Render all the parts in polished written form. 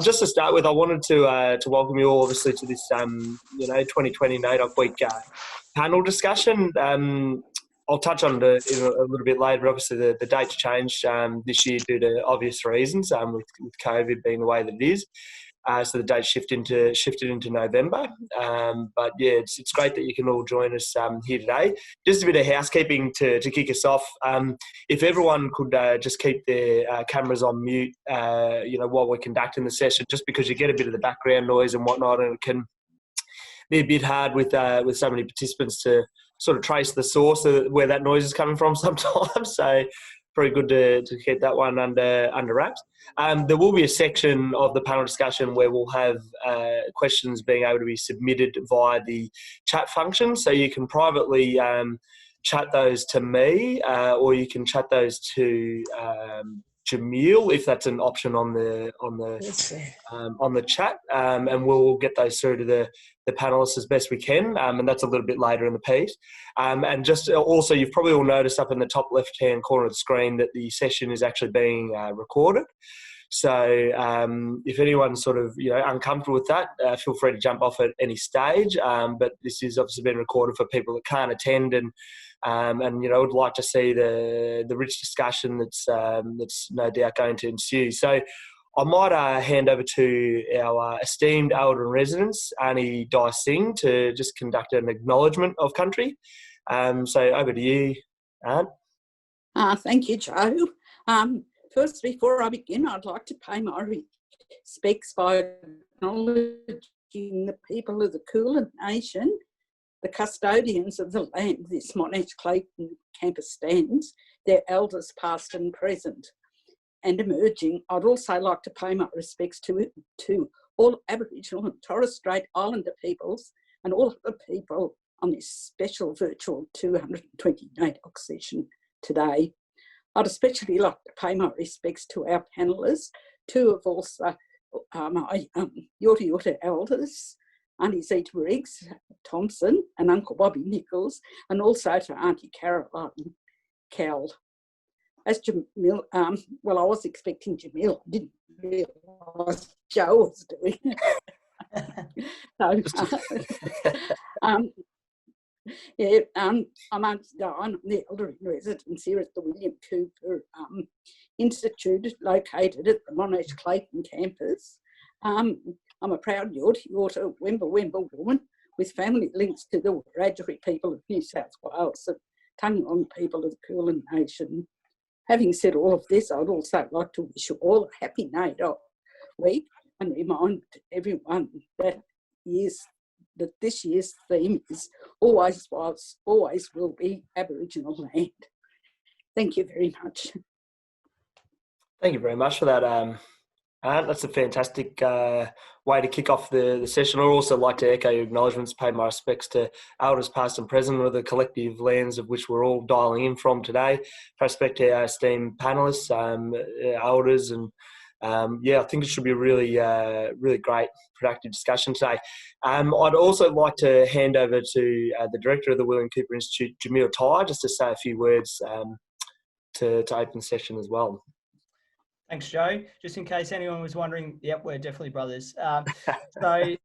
Just to start with, I wanted to welcome you all, obviously, to this 2020 NAIDOC Week panel discussion. I'll touch on it in a little bit later. Obviously, the date's changed this year due to obvious reasons, with COVID being the way that it is. So the date shifted into November. But yeah, it's great that you can all join us here today. Just a bit of housekeeping to kick us off. If everyone could just keep their cameras on mute, while we're conducting the session, just because you get a bit of the background noise and whatnot, and it can be a bit hard with so many participants to sort of trace the source of where that noise is coming from sometimes. So pretty good to keep that one under wraps. There will be a section of the panel discussion where we'll have questions being able to be submitted via the chat function. So you can privately chat those to me, or you can chat those to Jamil if that's an option on the chat, and we'll get those through to the panelists as best we can, and that's a little bit later in the piece. And just also, you've probably all noticed up in the top left-hand corner of the screen that the session is actually being recorded. So if anyone's sort of uncomfortable with that, feel free to jump off at any stage. But this is obviously being recorded for people that can't attend and would like to see the rich discussion that's no doubt going to ensue. So I might hand over to our esteemed elder in residence, Aunty Singh, to just conduct an acknowledgement of country. So over to you, Aunt. Thank you, Joe. First, before I begin, I'd like to pay my respects by acknowledging the people of the Kulin Nation, the custodians of the land this Monash Clayton campus stands, their elders past and present and emerging. I'd also like to pay my respects to all Aboriginal and Torres Strait Islander peoples and all of the people on this special virtual 220 NAIDOC session today. I'd especially like to pay my respects to our panellists, two of also my Yorta Yorta Elders, Aunty Zeta Briggs, Thomson, and Uncle Bobby Nicholls, and also to Aunty Caroline, Kell. As Jamil, I was expecting Jamil. I didn't realise Joe was doing it. I'm Aunty Diane. I'm the elder in residence here at the William Cooper Institute, located at the Monash Clayton campus. I'm a proud Yorta Yorta Wemba woman with family links to the Wurundjeri people of New South Wales and Tungalong people of the Kulin Nation. Having said all of this, I'd also like to wish you all a happy NAIDOC week and remind everyone that this year's theme is always was, always will be Aboriginal land. Thank you very much. Thank you very much for that, that's a fantastic way to kick off the session. I'd also like to echo your acknowledgements, pay my respects to elders past and present of the collective lands of which we're all dialing in from today. Respect to our esteemed panellists, elders, and I think it should be a really great, productive discussion today. I'd also like to hand over to the director of the William Cooper Institute, Jamil Ty, just to say a few words to open the session as well. Thanks, Joe. Just in case anyone was wondering, yep, we're definitely brothers. Jamil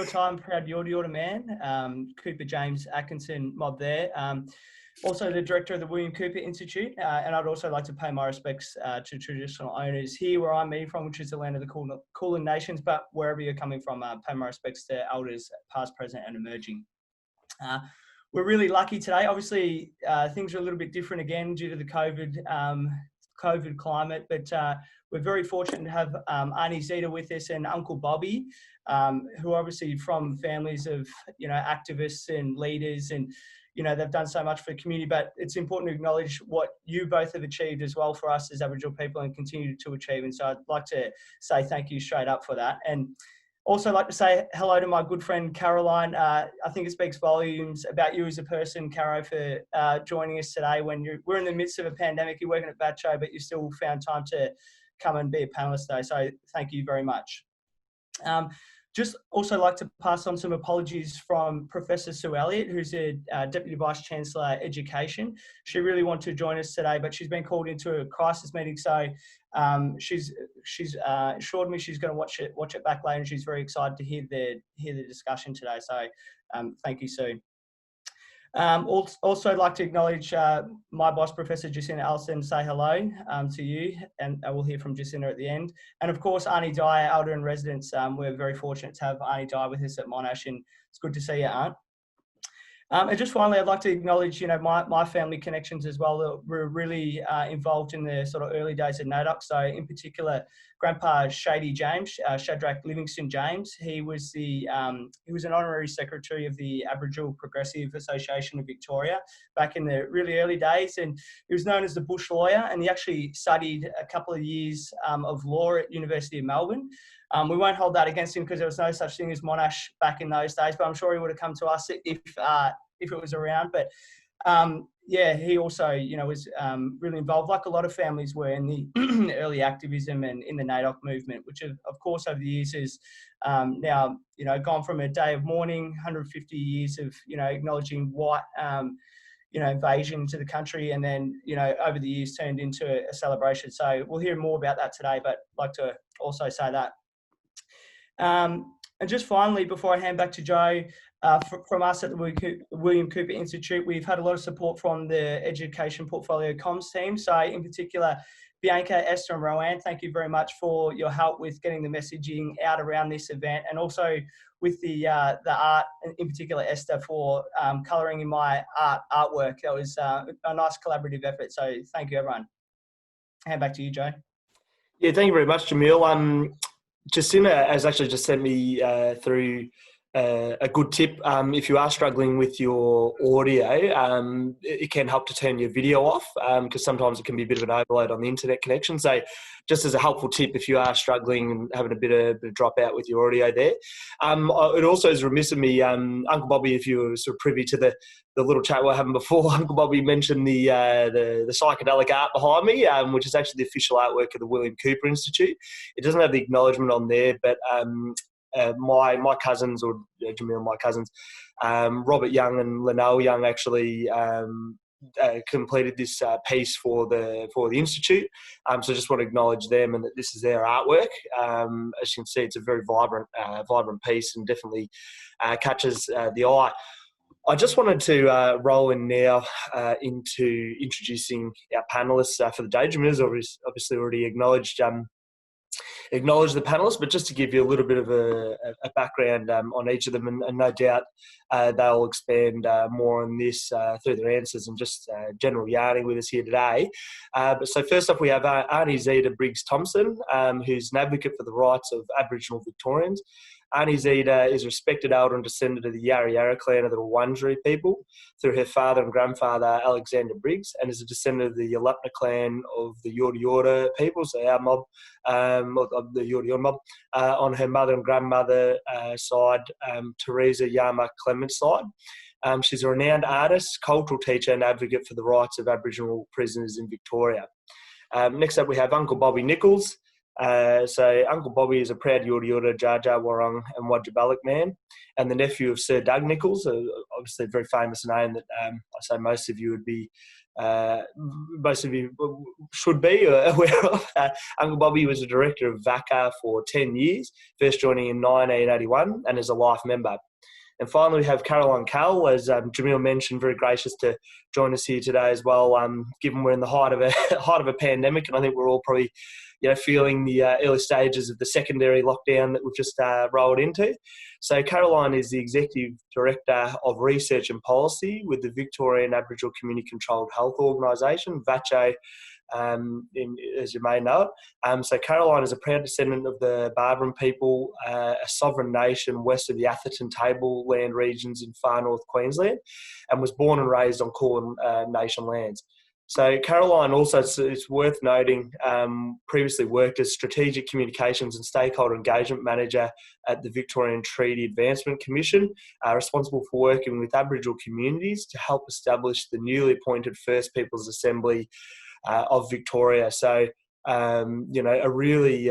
Ty, proud Yorta Yorta man. Cooper James Atkinson mob there. Also the director of the William Cooper Institute. And I'd also like to pay my respects to traditional owners here where I'm from, which is the land of the Kulin Nations, but wherever you're coming from, pay my respects to elders past, present and emerging. We're really lucky today. Obviously, things are a little bit different again due to the COVID climate, but we're very fortunate to have Aunty Zeta with us and Uncle Bobby, who are obviously from families of activists and leaders, and they've done so much for the community. But it's important to acknowledge what you both have achieved as well for us as Aboriginal people and continue to achieve. And so I'd like to say thank you straight up for that. And also like to say hello to my good friend Caroline. I think it speaks volumes about you as a person, Caro, for joining us today when we're in the midst of a pandemic. You're working at Bacho, but you still found time to come and be a panellist today. So thank you very much. Just also like to pass on some apologies from Professor Sue Elliott, who's a Deputy Vice-Chancellor Education. She really wanted to join us today, but she's been called into a crisis meeting. So she's assured me she's going to watch it back later, and she's very excited to hear the discussion today. So thank you, Sue. Also like to acknowledge my boss, Professor Jacinta Alston, say hello to you, and we'll hear from Jacinta at the end. And of course, Aunty Di, Elder in Residence. We're very fortunate to have Aunty Di with us at Monash, and it's good to see you, Aunt. And just finally, I'd like to acknowledge, my family connections as well. We're really involved in the sort of early days of NAIDOC. So in particular, Grandpa Shady James, Shadrach Livingston James, he was an honorary secretary of the Aboriginal Progressive Association of Victoria back in the really early days. And he was known as the bush lawyer, and he actually studied a couple of years of law at University of Melbourne. We won't hold that against him because there was no such thing as Monash back in those days, but I'm sure he would have come to us if it was around. But he also, was really involved, like a lot of families were, in the early activism and in the NAIDOC movement, which of course over the years has now, gone from a day of mourning, 150 years of, acknowledging white, invasion to the country, and then, over the years turned into a celebration. So we'll hear more about that today, but I'd like to also say that. And just finally, before I hand back to Joe, from us at the William Cooper Institute, we've had a lot of support from the Education Portfolio Comms team. So in particular, Bianca, Esther and Roanne, thank you very much for your help with getting the messaging out around this event, and also with the art, in particular Esther, for colouring in my artwork. That was a nice collaborative effort. So thank you, everyone. Hand back to you, Joe. Yeah, thank you very much, Jamil. Jacinta has actually just sent me through a good tip. If you are struggling with your audio, it can help to turn your video off, because sometimes it can be a bit of an overload on the internet connection. So just as a helpful tip, if you are struggling and having a bit of dropout with your audio there. It also is remiss of me, Uncle Bobby, if you were sort of privy to the little chat we were having before, Uncle Bobby mentioned the psychedelic art behind me, which is actually the official artwork of the William Cooper Institute. It doesn't have the acknowledgement on there, but my cousins, or Jamil, my cousins, Robert Young and Linnell Young, actually completed this piece for the Institute. So I just want to acknowledge them and that this is their artwork. As you can see, it's a very vibrant piece, and definitely catches the eye. I just wanted to roll in now into introducing our panellists for the day. Jamil's obviously already acknowledged the panellists, but just to give you a little bit of a background on each of them, and no doubt they'll expand more on this through their answers and just general yarning with us here today. So first up, we have Aunty Zeta Briggs Thomson, who's an advocate for the rights of Aboriginal Victorians. Aunty Zeta is a respected elder and descendant of the Yorta Yorta clan of the Wurundjeri people through her father and grandfather, Alexander Briggs, and is a descendant of the Yorta clan of the Yorta Yorta people, so our mob, of the Yorta Yorta mob, on her mother and grandmother side, Teresa Yama Clement's side. She's a renowned artist, cultural teacher and advocate for the rights of Aboriginal prisoners in Victoria. Next up, we have Uncle Bobby Nicholls. So Uncle Bobby is a proud Yorta Yorta, Jar Jar Warrung and Wajabalik man, and the nephew of Sir Doug Nicholls, obviously a very famous name that I say most of you should be aware of. Uncle Bobby was a director of VACA for 10 years, first joining in 1981 and is a life member. And finally, we have Caroline Kell, as Jamil mentioned, very gracious to join us here today as well, given we're in the height of a pandemic, and I think we're all probably feeling the early stages of the secondary lockdown that we've just rolled into. So Caroline is the Executive Director of Research and Policy with the Victorian Aboriginal Community Controlled Health Organisation, VACO, as you may know it. So Caroline is a proud descendant of the Barbaran people, a sovereign nation west of the Atherton Tableland regions in far north Queensland, and was born and raised on Kulin Nation lands. So Caroline also, it's worth noting, previously worked as Strategic Communications and Stakeholder Engagement Manager at the Victorian Treaty Advancement Commission, responsible for working with Aboriginal communities to help establish the newly appointed First Peoples Assembly of Victoria. So a really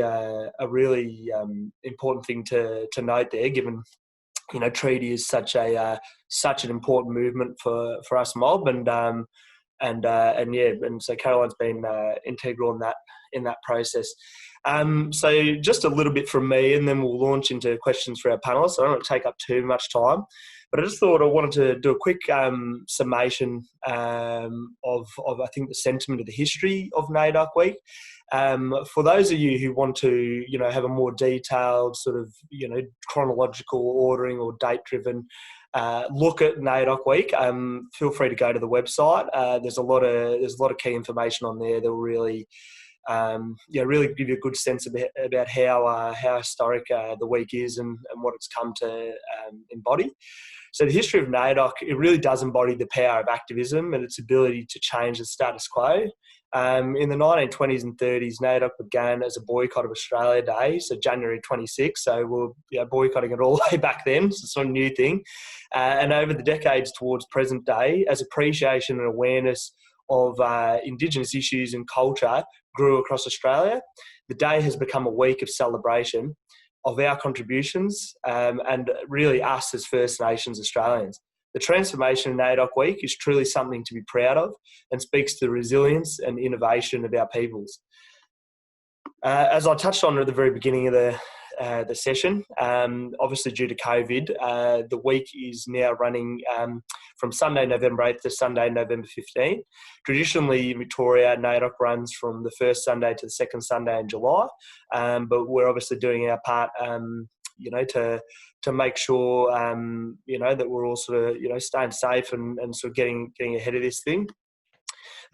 important thing to note there, given treaty is such an important movement for us mob, and so Caroline's been integral in that process. So just a little bit from me, and then we'll launch into questions for our panelists. I don't want to take up too much time, but I just thought I wanted to do a quick summation of I think the sentiment of the history of NAIDOC Week. For those of you who want to, have a more detailed sort of, chronological ordering or date-driven look at NAIDOC Week, feel free to go to the website. There's a lot of key information on there that will really, really give you a good sense about how historic the week is and what it's come to embody. So the history of NAIDOC, it really does embody the power of activism and its ability to change the status quo. In the 1920s and 30s, NAIDOC began as a boycott of Australia Day, so January 26th. So we're boycotting it all the way back then, so it's not a new thing. And over the decades towards present day, as appreciation and awareness of Indigenous issues and culture grew across Australia, the day has become a week of celebration of our contributions and really us as First Nations Australians. The transformation in NAIDOC Week is truly something to be proud of and speaks to the resilience and innovation of our peoples. As I touched on at the very beginning of the session, obviously due to COVID, the week is now running from Sunday, November 8th to Sunday, November 15th. Traditionally, in Victoria, NAIDOC runs from the first Sunday to the second Sunday in July, but we're obviously doing our part, to make sure, that we're all sort of, staying safe and sort of getting ahead of this thing.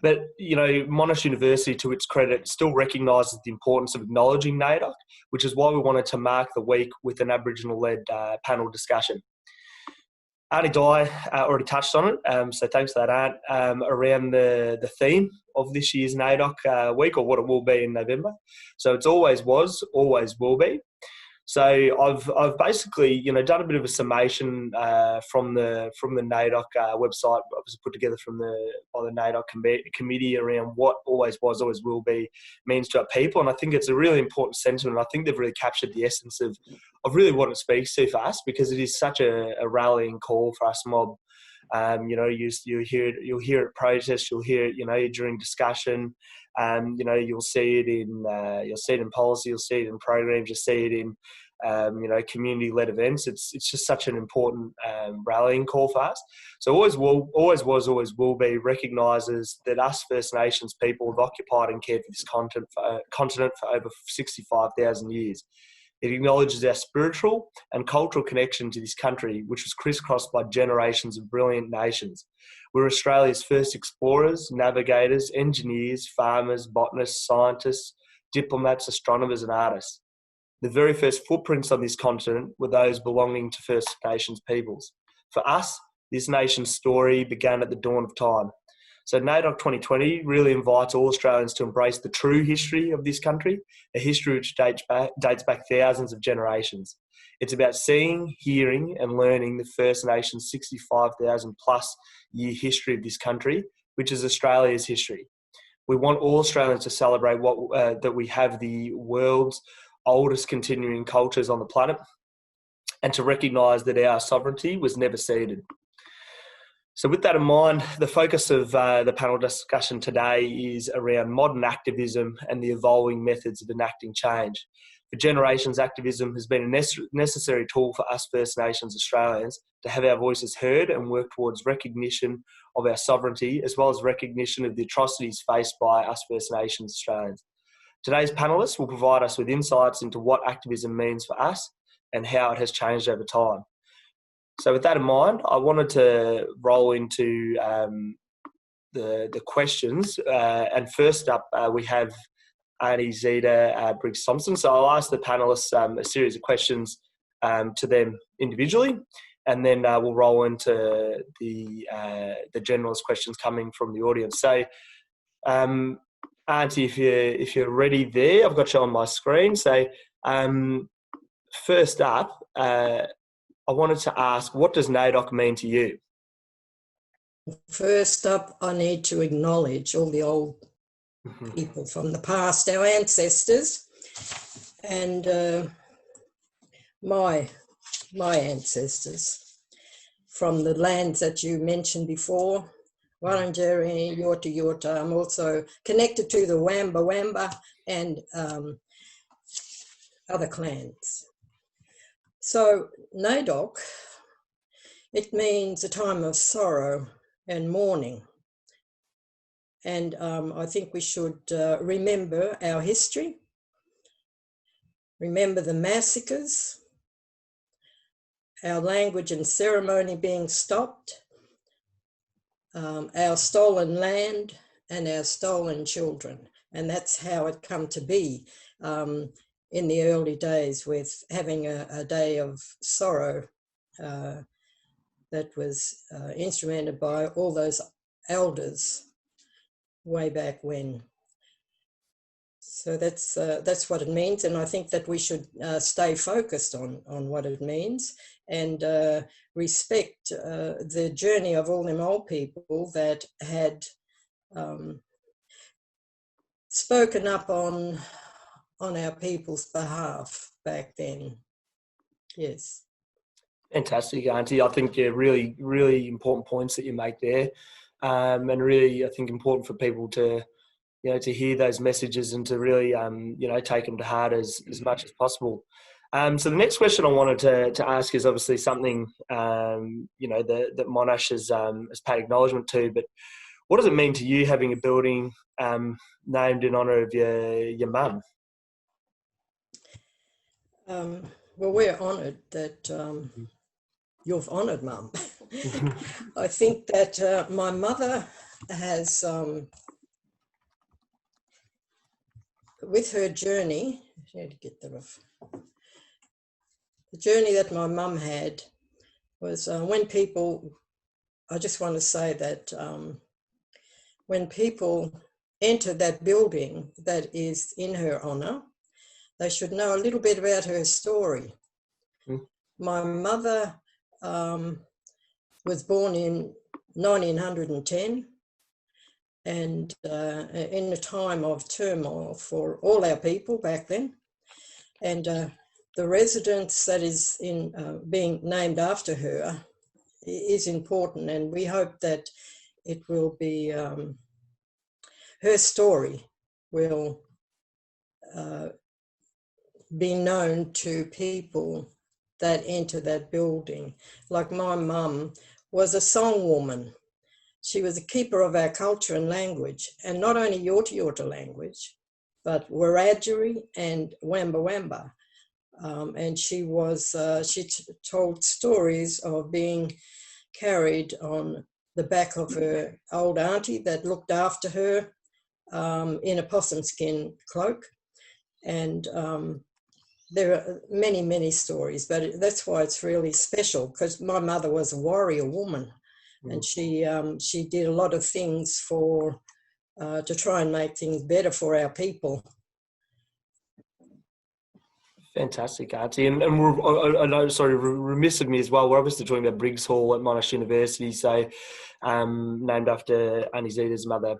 But, Monash University, to its credit, still recognises the importance of acknowledging NAIDOC, which is why we wanted to mark the week with an Aboriginal-led panel discussion. Aunty Di already touched on it, so thanks for that, Aunt, around the theme of this year's NAIDOC week, or what it will be in November. So it's always was, always will be. So I've basically done a bit of a summation from the NAIDOC website. I was put together by the NAIDOC committee around what always was, always will be means to our people, and I think it's a really important sentiment. I think they've really captured the essence of really what it speaks to for us, because it is such a rallying call for us mob. You'll hear it at protests, you'll hear it during discussion. You'll see it in policy, you'll see it in programs, you'll see it in community-led events. It's just such an important rallying call for us. So always was, always will be recognises that us First Nations people have occupied and cared for this continent for over 65,000 years. It acknowledges our spiritual and cultural connection to this country, which was crisscrossed by generations of brilliant nations. We're Australia's first explorers, navigators, engineers, farmers, botanists, scientists, diplomats, astronomers and artists. The very first footprints on this continent were those belonging to First Nations peoples. For us, this nation's story began at the dawn of time. So NAIDOC 2020 really invites all Australians to embrace the true history of this country, a history which dates back thousands of generations. It's about seeing, hearing and learning the First Nations 65,000 plus year history of this country, which is Australia's history. We want all Australians to celebrate that we have the world's oldest continuing cultures on the planet, and to recognise that our sovereignty was never ceded. So with that in mind, the focus of the panel discussion today is around modern activism and the evolving methods of enacting change. For generations, activism has been a necessary tool for us First Nations Australians to have our voices heard and work towards recognition of our sovereignty, as well as recognition of the atrocities faced by us First Nations Australians. Today's panellists will provide us with insights into what activism means for us and how it has changed over time. So with that in mind, I wanted to roll into the questions. And first up, we have Aunty, Zeta, Briggs, Thomson. So I'll ask the panellists a series of questions to them individually, and then we'll roll into the generalist questions coming from the audience. So Aunty, if you're ready there, I've got you on my screen. So first up, I wanted to ask, what does NAIDOC mean to you? First up, I need to acknowledge all the old people from the past, our ancestors, and my ancestors from the lands that you mentioned before, Wurundjeri, Yorta Yorta. I'm also connected to the Wamba Wamba and other clans. So NAIDOC, it means a time of sorrow and mourning. And I think we should remember our history, remember the massacres, our language and ceremony being stopped, our stolen land and our stolen children. And that's how it come to be in the early days, with having a day of sorrow that was instrumented by all those elders way back when. So that's what it means, and I think that we should stay focused on what it means and respect the journey of all them old people that had spoken up on our people's behalf back then. Yes. Fantastic, Aunty. I think really, really important points that you make there, and really, I think, important for people to, to hear those messages and to really, take them to heart as much as possible. So the next question I wanted to ask is obviously something, that Monash has paid acknowledgement to, but what does it mean to you having a building named in honour of your mum? Well, we're honoured that you've honoured Mum. I think that my mother has, with her journey, I had to get that off. The journey that my mum had was when people, I just want to say that when people enter that building that is in her honour, they should know a little bit about her story. My mother was born in 1910 and in a time of turmoil for all our people back then. And the residence that is being named after her is important, and we hope that it will be, her story will be known to people that enter that building. Like my mum was a song woman. She was a keeper of our culture and language, and not only Yorta Yorta language, but Wurundjeri and Wamba Wamba. And she was, told stories of being carried on the back of her old auntie that looked after her in a possum skin cloak. And there are many, many stories, but that's why it's really special, because my mother was a warrior woman, and she did a lot of things for to try and make things better for our people. Fantastic, Aunty. And I know, sorry, remiss of me as well, we're obviously talking about Briggs Hall at Monash University, so named after Aunty Zeta's mother,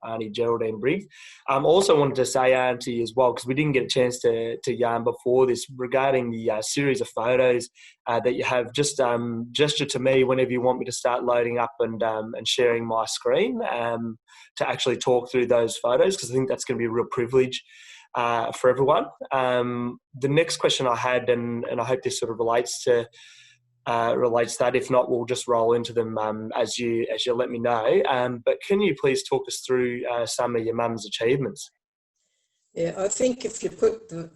Aunty Geraldine Briggs. Also wanted to say, Aunty, as well, because we didn't get a chance to yarn before this, regarding the series of photos that you have. Just gesture to me whenever you want me to start loading up and sharing my screen to actually talk through those photos, because I think that's going to be a real privilege for everyone. The next question I had, and I hope this sort of relates to that. If not, we'll just roll into them as you let me know. But can you please talk us through some of your mum's achievements? Yeah, I think if you put the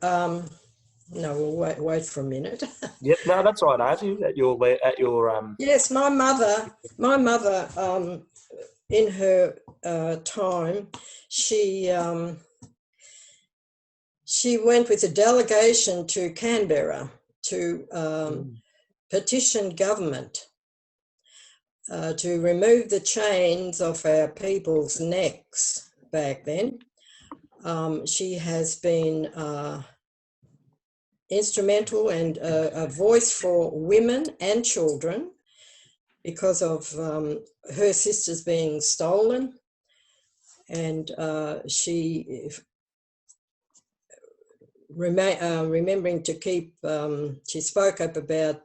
no, we'll wait for a minute. Yep, no, that's right, Aunty. At your Yes, my mother in her time, she went with a delegation to Canberra to petition government to remove the chains off our people's necks back then. She has been instrumental and a voice for women and children because of her sisters being stolen. and she remembering to keep, she spoke up about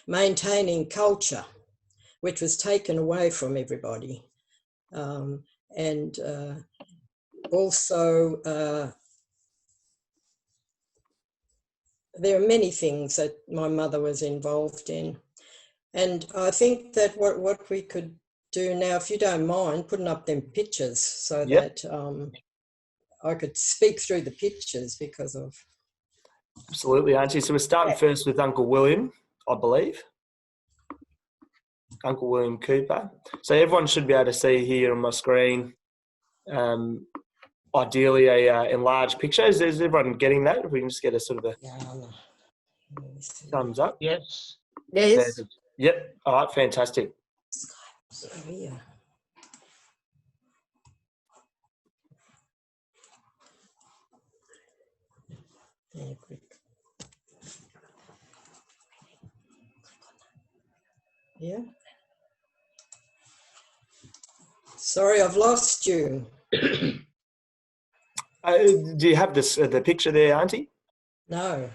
maintaining culture, which was taken away from everybody. And also, there are many things that my mother was involved in. And I think that what we could do now, if you don't mind, putting up them pictures so that I could speak through the pictures because of... Absolutely, Auntie. So we're starting first with Uncle William, I believe. Uncle William Cooper. So everyone should be able to see here on my screen, ideally a enlarged picture. Is everyone getting that? If we can just get a sort of a thumbs up. Yes. Yes. Yep. All right, fantastic. So, yeah. Yeah. Sorry, I've lost you. Do you have this the picture there, Auntie? No.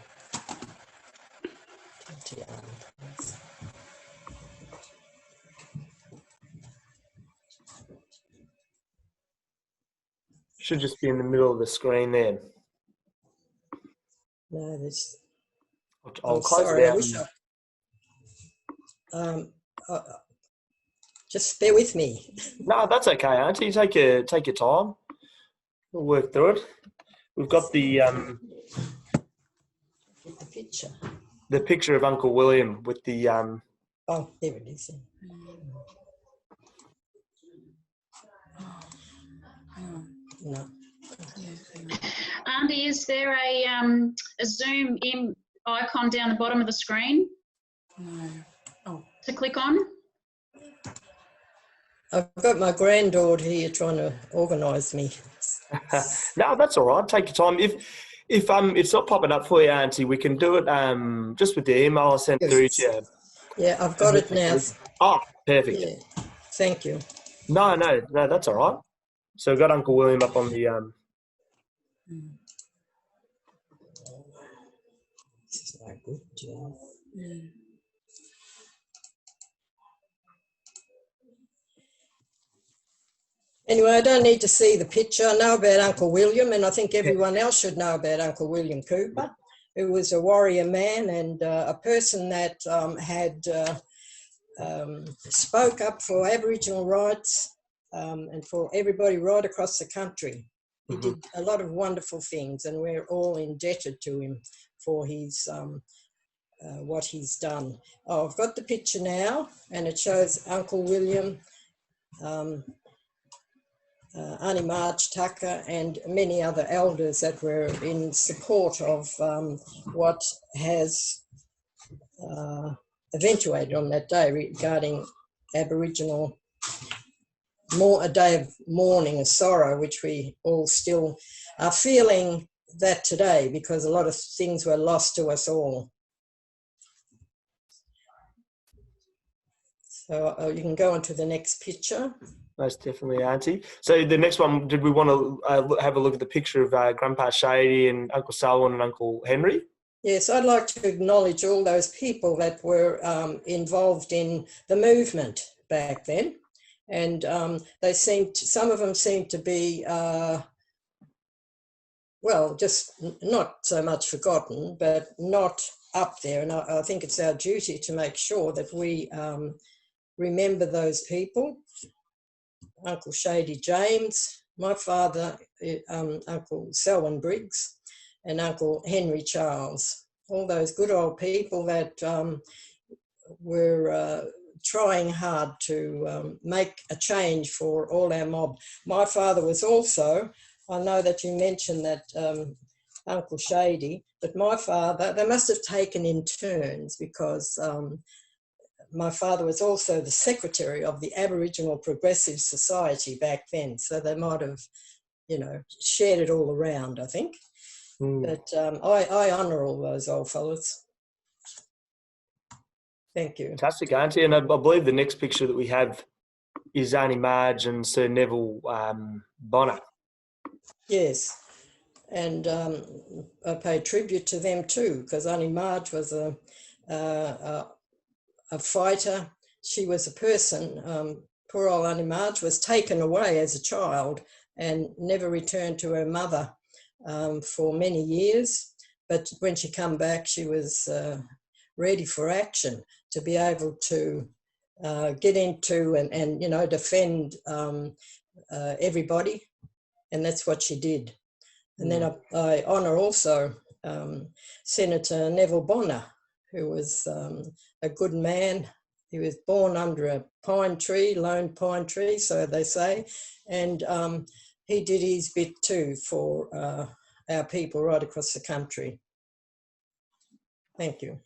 Should just be in the middle of the screen there. No, there's... I'll close sorry, it out. I wish just bear with me. No, that's okay, Auntie. Take your time. We'll work through it. We've got the picture. The picture of Uncle William with the Oh, there it is. No. Auntie, is there a zoom in icon down the bottom of the screen? No. Oh. To click on? I've got my granddaughter here trying to organise me. No, that's all right. Take your time. If it's not popping up for you, Auntie, we can do it just with the email I sent through to you. Yeah, I've got it now. Oh, perfect. Yeah. Thank you. No, that's all right. So we've got Uncle William up on the This is no good, Jill. Anyway, I don't need to see the picture. I know about Uncle William, and I think everyone else should know about Uncle William Cooper, who was a warrior man and a person that had spoke up for Aboriginal rights and for everybody right across the country. He did a lot of wonderful things, and we're all indebted to him for his what he's done. Oh, I've got the picture now, and it shows Uncle William, Aunty Marge Tucker and many other elders that were in support of what has eventuated on that day regarding Aboriginal, a day of mourning and sorrow, which we all still are feeling that today because a lot of things were lost to us all. So you can go on to the next picture. Most definitely, Auntie. So the next one, did we want to have a look at the picture of Grandpa Shady and Uncle Selwyn and Uncle Henry? Yes, I'd like to acknowledge all those people that were involved in the movement back then. And some of them seemed to be, well, just not so much forgotten, but not up there. And I think it's our duty to make sure that we remember those people. Uncle Shady James, my father, Uncle Selwyn Briggs, and Uncle Henry Charles. All those good old people that were trying hard to make a change for all our mob. My father was also, I know that you mentioned that Uncle Shady, but my father, they must have taken in turns because my father was also the secretary of the Aboriginal Progressive Society back then, so they might have, shared it all around, I think. But I honour all those old fellas. Thank you. Fantastic, Auntie. And I believe the next picture that we have is Aunty Marge and Sir Neville Bonner. Yes, and I pay tribute to them too, because Aunty Marge was a fighter. She was a person. Poor old Aunty Marge was taken away as a child and never returned to her mother for many years. But when she come back, she was ready for action to be able to get into and you know, defend everybody. And that's what she did. And then I honour also Senator Neville Bonner, who was a good man. He was born under a pine tree, lone pine tree, so they say, and he did his bit too for our people right across the country. Thank you.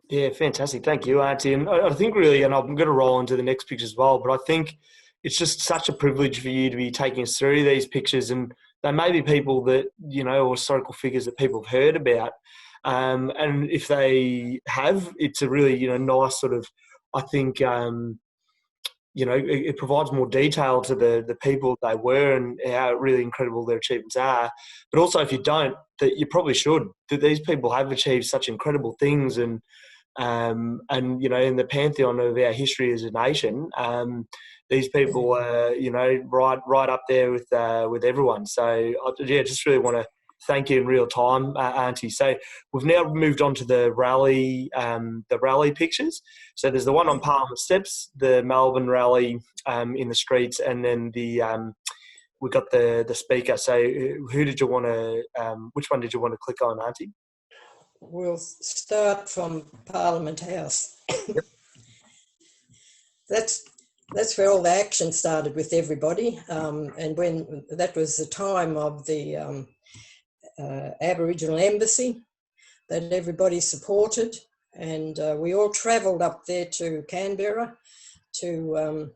Yeah, fantastic. Thank you, Auntie. And I think really, and I'm going to roll into the next picture as well, but I think it's just such a privilege for you to be taking us through these pictures, and they may be people that, you know, or historical figures that people have heard about. And if they have, it's a really, you know, nice sort of, I think, you know, it provides more detail to the people they were and how really incredible their achievements are. But also, if you don't, that you probably should, that these people have achieved such incredible things, and you know, in the pantheon of our history as a nation, these people are, you know, right up there with everyone. So yeah, just really want to thank you in real time, Auntie. So we've now moved on to the rally pictures. So there's the one on Parliament Steps, the Melbourne rally in the streets, and then we got the speaker. So who did you want to? Which one did you want to click on, Auntie? We'll start from Parliament House. Yep. That's where all the action started with everybody, and when that was the time of the Aboriginal embassy that everybody supported, and we all travelled up there to Canberra to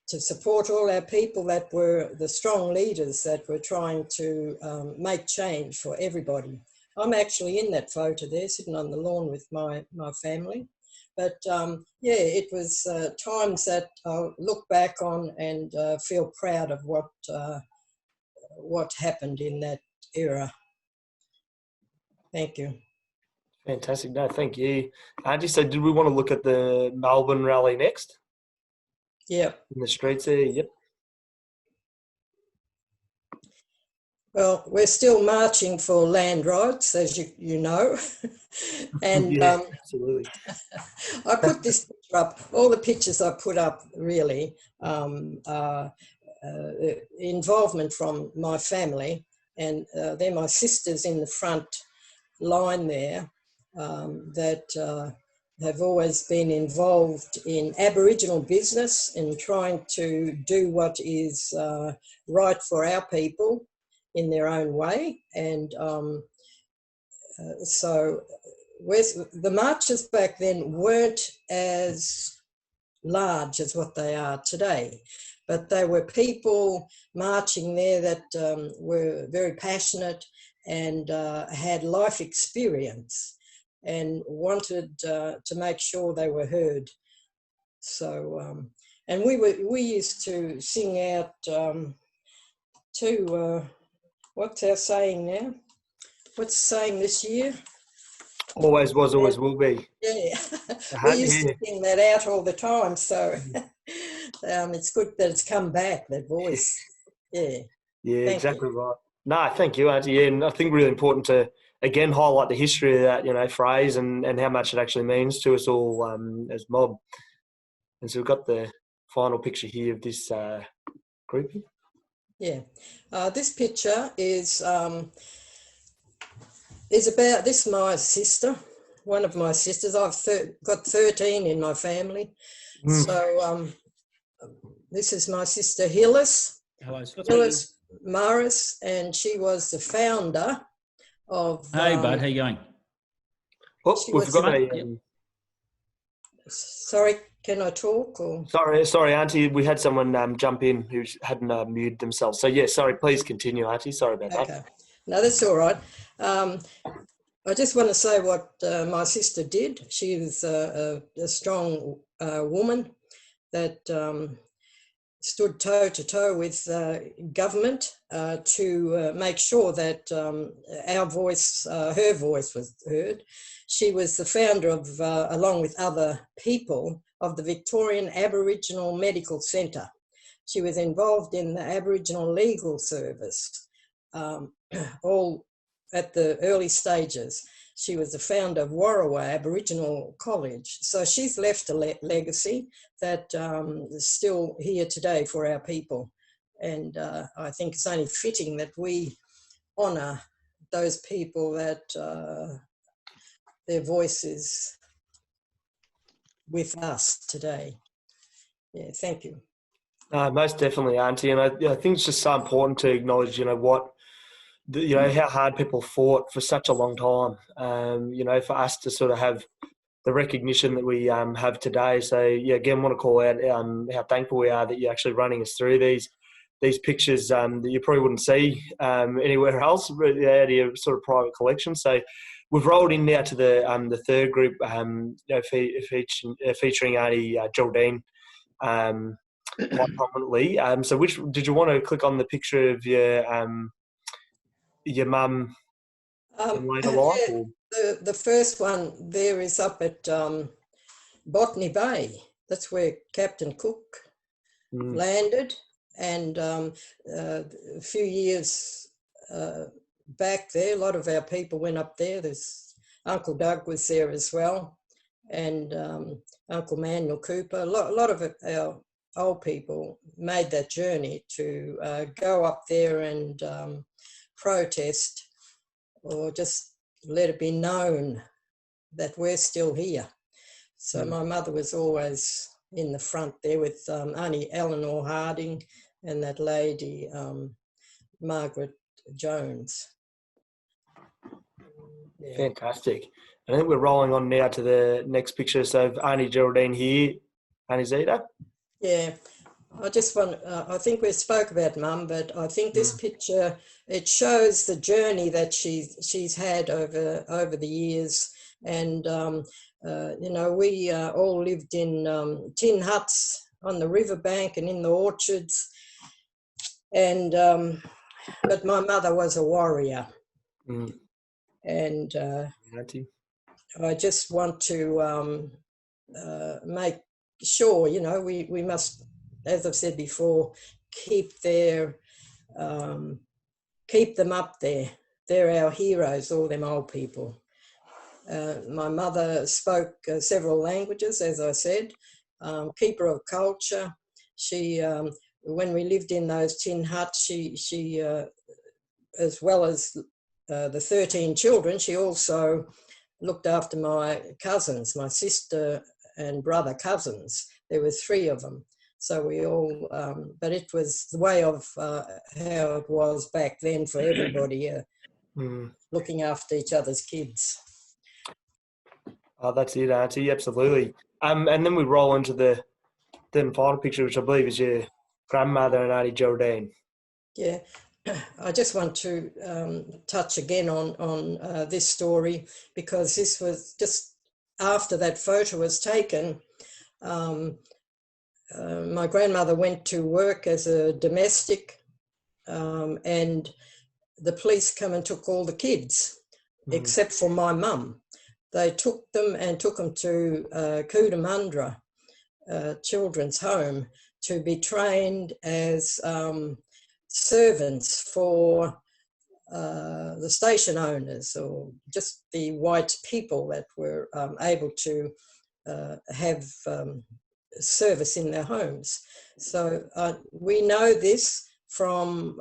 support all our people that were the strong leaders that were trying to make change for everybody. I'm actually in that photo there, sitting on the lawn with my family. But yeah, it was times that I'll look back on and feel proud of what happened in that era. Thank you. Fantastic. No, thank you, Auntie. So did we want to look at the Melbourne rally next? Yep. In the streets there, yep. Well, we're still marching for land rights, as you know. And yeah, absolutely. I put this picture up, all the pictures I put up really are involvement from my family, and they're my sisters in the front line there that have always been involved in Aboriginal business and trying to do what is right for our people in their own way. And so the marches back then weren't as large as what they are today, but they were people marching there that were very passionate and had life experience and wanted to make sure they were heard. So, and we used to sing out to what's our saying now? What's the saying this year? Always was, always will be. Yeah, we used to sing that out all the time. So it's good that it's come back, that voice. Yeah. Yeah, Thank exactly you. right. No, thank you, Auntie. Yeah, and I think really important to, again, highlight the history of that, you know, phrase and how much it actually means to us all as mob. And so we've got the final picture here of this grouping. Yeah. This picture is about this. My sister, one of my sisters. I've got 13 in my family. So this is my sister Hillis. Hello, Hillis Morris, and she was the founder of. Hey, bud, how you going? Oh, we've got a. Sorry, can I talk? Or? Sorry, Auntie. We had someone jump in who hadn't muted themselves. So, yeah, sorry, please continue, Auntie. Sorry about that. Okay. No, that's all right. I just want to say what my sister did. She was a strong woman that stood toe to toe with government to make sure that our voice, her voice was heard. She was the founder of, along with other people, of the Victorian Aboriginal Medical Centre. She was involved in the Aboriginal Legal Service, all at the early stages. She was the founder of Warraway Aboriginal College. So she's left a legacy that is still here today for our people. And I think it's only fitting that we honour those people that their voice is with us today. Yeah, thank you. Most definitely, Aunty. And I think it's just so important to acknowledge, how hard people fought for such a long time, for us to sort of have the recognition that we have today. So, yeah, again, want to call out how thankful we are that you're actually running us through these pictures that you probably wouldn't see anywhere else, out of your sort of private collection. So we've rolled in now to the third group, featuring Aunty Geraldine quite prominently. So which did you want to click on the picture of your mum in later life? Yeah, the first one there is up at Botany Bay. That's where Captain Cook landed. And a few years back there, a lot of our people went up there. There's Uncle Doug was there as well, and Uncle Manuel Cooper. A lot of our old people made that journey to go up there and protest, or just let it be known that we're still here. So my mother was always in the front there with Aunty Eleanor Harding and that lady Margaret Jones. Yeah. Fantastic. I think we're rolling on now to the next picture. So Aunty Geraldine here, Aunty Zeta. Yeah, I just want, I think we spoke about Mum, but I think this picture, it shows the journey that she's had over the years. And, we all lived in tin huts on the riverbank and in the orchards. And, but my mother was a warrior. And I just want to make sure, we must, as I've said before, keep them up there. They're our heroes, all them old people. My mother spoke several languages, as I said, keeper of culture. She, when we lived in those tin huts, she as well as the 13 children, she also looked after my cousins, my sister and brother cousins. There were 3 of them. So we all, but it was the way of how it was back then for everybody, looking after each other's kids. Oh, that's it, Aunty, absolutely. And then we roll into the then final picture, which I believe is your grandmother and Aunty Geraldine. Yeah. I just want to touch again on this story, because this was just after that photo was taken. My grandmother went to work as a domestic, and the police come and took all the kids, except for my mum. They took them to Cootamundra Children's Home to be trained as servants for the station owners, or just the white people that were able to have service in their homes. So we know this from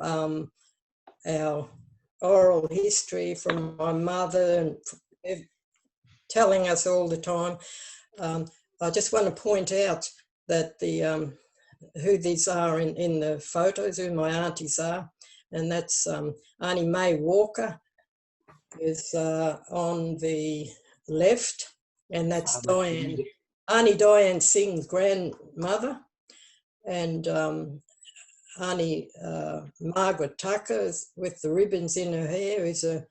our oral history, from my mother, and telling us all the time. I just want to point out that the who these are in the photos, who my aunties are, and that's Aunty May Walker is on the left, and that's Diane, Aunty Diane Singh's grandmother, and Aunty Margaret Tucker is, with the ribbons in her hair, is a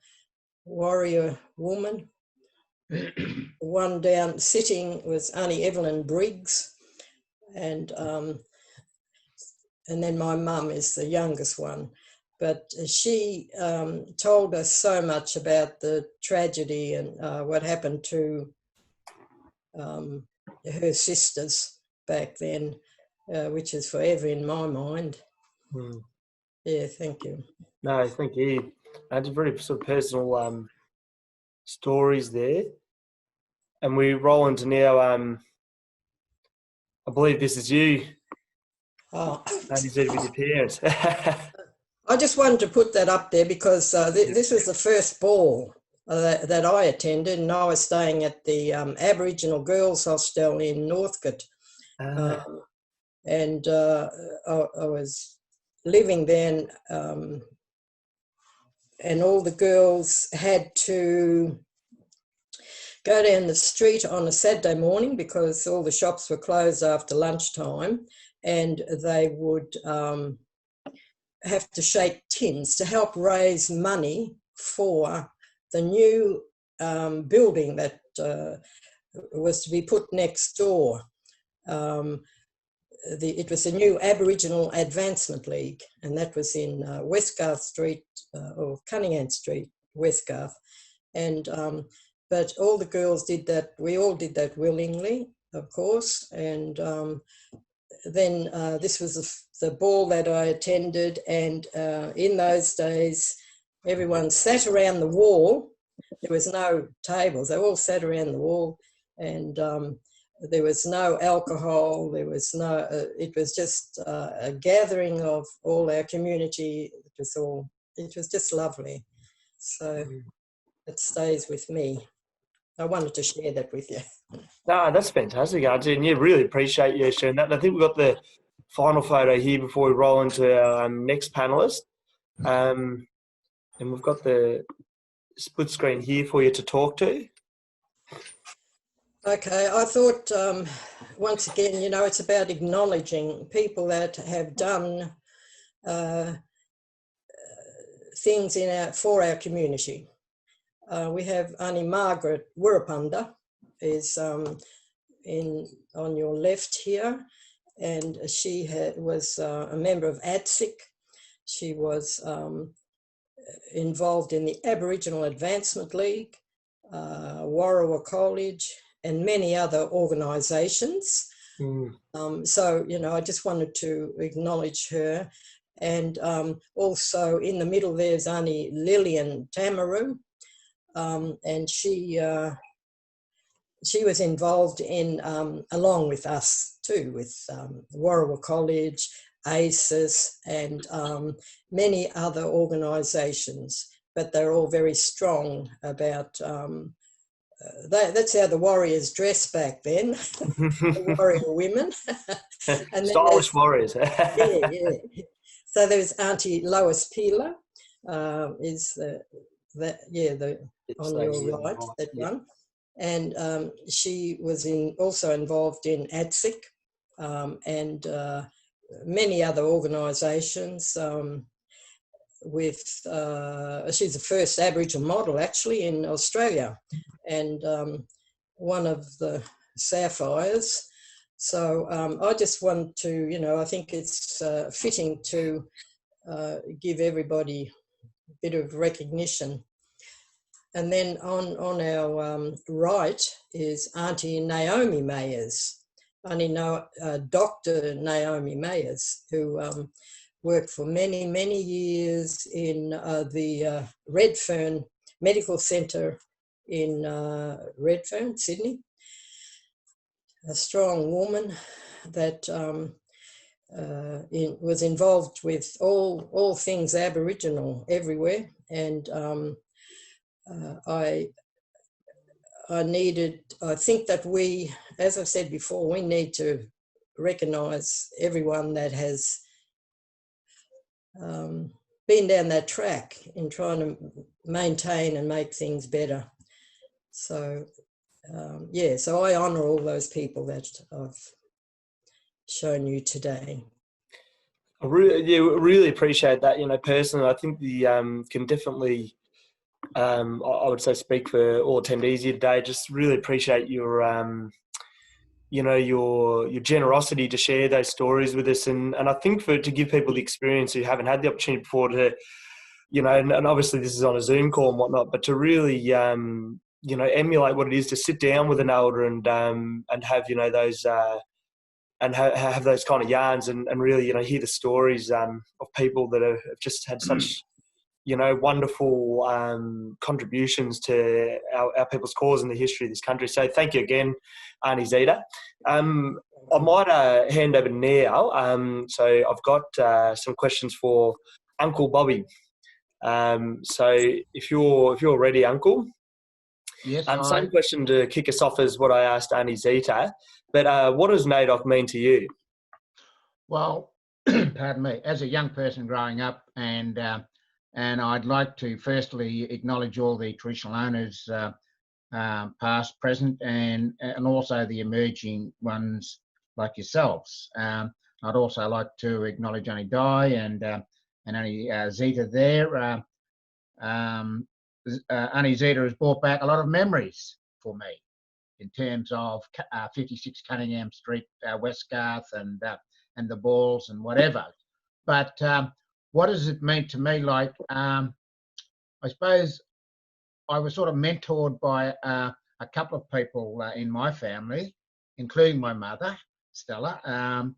warrior woman. The one down sitting was Aunty Evelyn Briggs, and and then my mum is the youngest one. But she told us so much about the tragedy and what happened to her sisters back then, which is forever in my mind. Mm. Yeah, thank you. No, thank you. It's very sort of personal stories there. And we roll into now, I believe this is you. Oh. Aunty Zeta with your parents. I just wanted to put that up there because this was the first ball that I attended, and I was staying at the Aboriginal Girls Hostel in Northcote. And I was living then, and all the girls had to go down the street on a Saturday morning because all the shops were closed after lunchtime, and they would have to shake tins to help raise money for the new building that was to be put next door. It was a new Aboriginal Advancement League, and that was in Westgarth Street or Cunningham Street, Westgarth. And but all the girls did that. We all did that willingly, of course. And then this was the ball that I attended, and in those days, everyone sat around the wall. There was no tables. They all sat around the wall, and there was no alcohol. There was no. It was just a gathering of all our community. It was just lovely. So it stays with me. I wanted to share that with you. No, that's fantastic, Aunty, and really appreciate you sharing that. And I think we've got the final photo here before we roll into our next panellist. And we've got the split screen here for you to talk to. Okay, I thought, once again, it's about acknowledging people that have done things for our community. We have Aunty Margaret Wurundjeri is on your left here, and she was a member of ADSIC. She was involved in the Aboriginal Advancement League, Warrawa College, and many other organisations. So, I just wanted to acknowledge her. And also in the middle there's Aunty Lillian Tamaroo, and she was involved in, along with us too, with Warrawa College, ACES, and many other organisations, but they're all very strong about, that's how the warriors dressed back then, the warrior women. And stylish warriors. Yeah. So there's Aunty Lois Peeler, on your right, that one. And she was also involved in ADSIC and many other organisations. She's the first Aboriginal model actually in Australia, and one of the Sapphires. So I just want to, I think it's fitting to give everybody a bit of recognition. And then on our right is Aunty Naomi Mayers, Dr. Naomi Mayers, who worked for many, many years in the Redfern Medical Centre in Redfern, Sydney. A strong woman that was involved with all things Aboriginal everywhere, and I think that we, as I've said before, we need to recognise everyone that has been down that track in trying to maintain and make things better. So so I honour all those people that I've shown you today. I really appreciate that. Personally, I think the can definitely, I would say, speak for all attendees here today. Just really appreciate your your generosity to share those stories with us, and I think to give people the experience who haven't had the opportunity before to, and obviously this is on a Zoom call and whatnot, but to really emulate what it is to sit down with an elder and have those and have those kind of yarns and really hear the stories of people that have just had such wonderful contributions to our people's cause and the history of this country. So thank you again, Aunty Zeta. I might hand over now. So I've got some questions for Uncle Bobby. So if you're ready, Uncle. Yes. Same question to kick us off as what I asked Aunty Zeta. But what does NAIDOC mean to you? Well, pardon me. As a young person growing up, and I'd like to firstly acknowledge all the traditional owners, past, present, and also the emerging ones like yourselves. I'd also like to acknowledge Aunty Di and Aunty Zeta there. Aunty Zeta has brought back a lot of memories for me in terms of 56 Cunningham Street, Westgarth, and the balls and whatever. But what does it mean to me? Like, I suppose I was sort of mentored by a couple of people in my family, including my mother, Stella.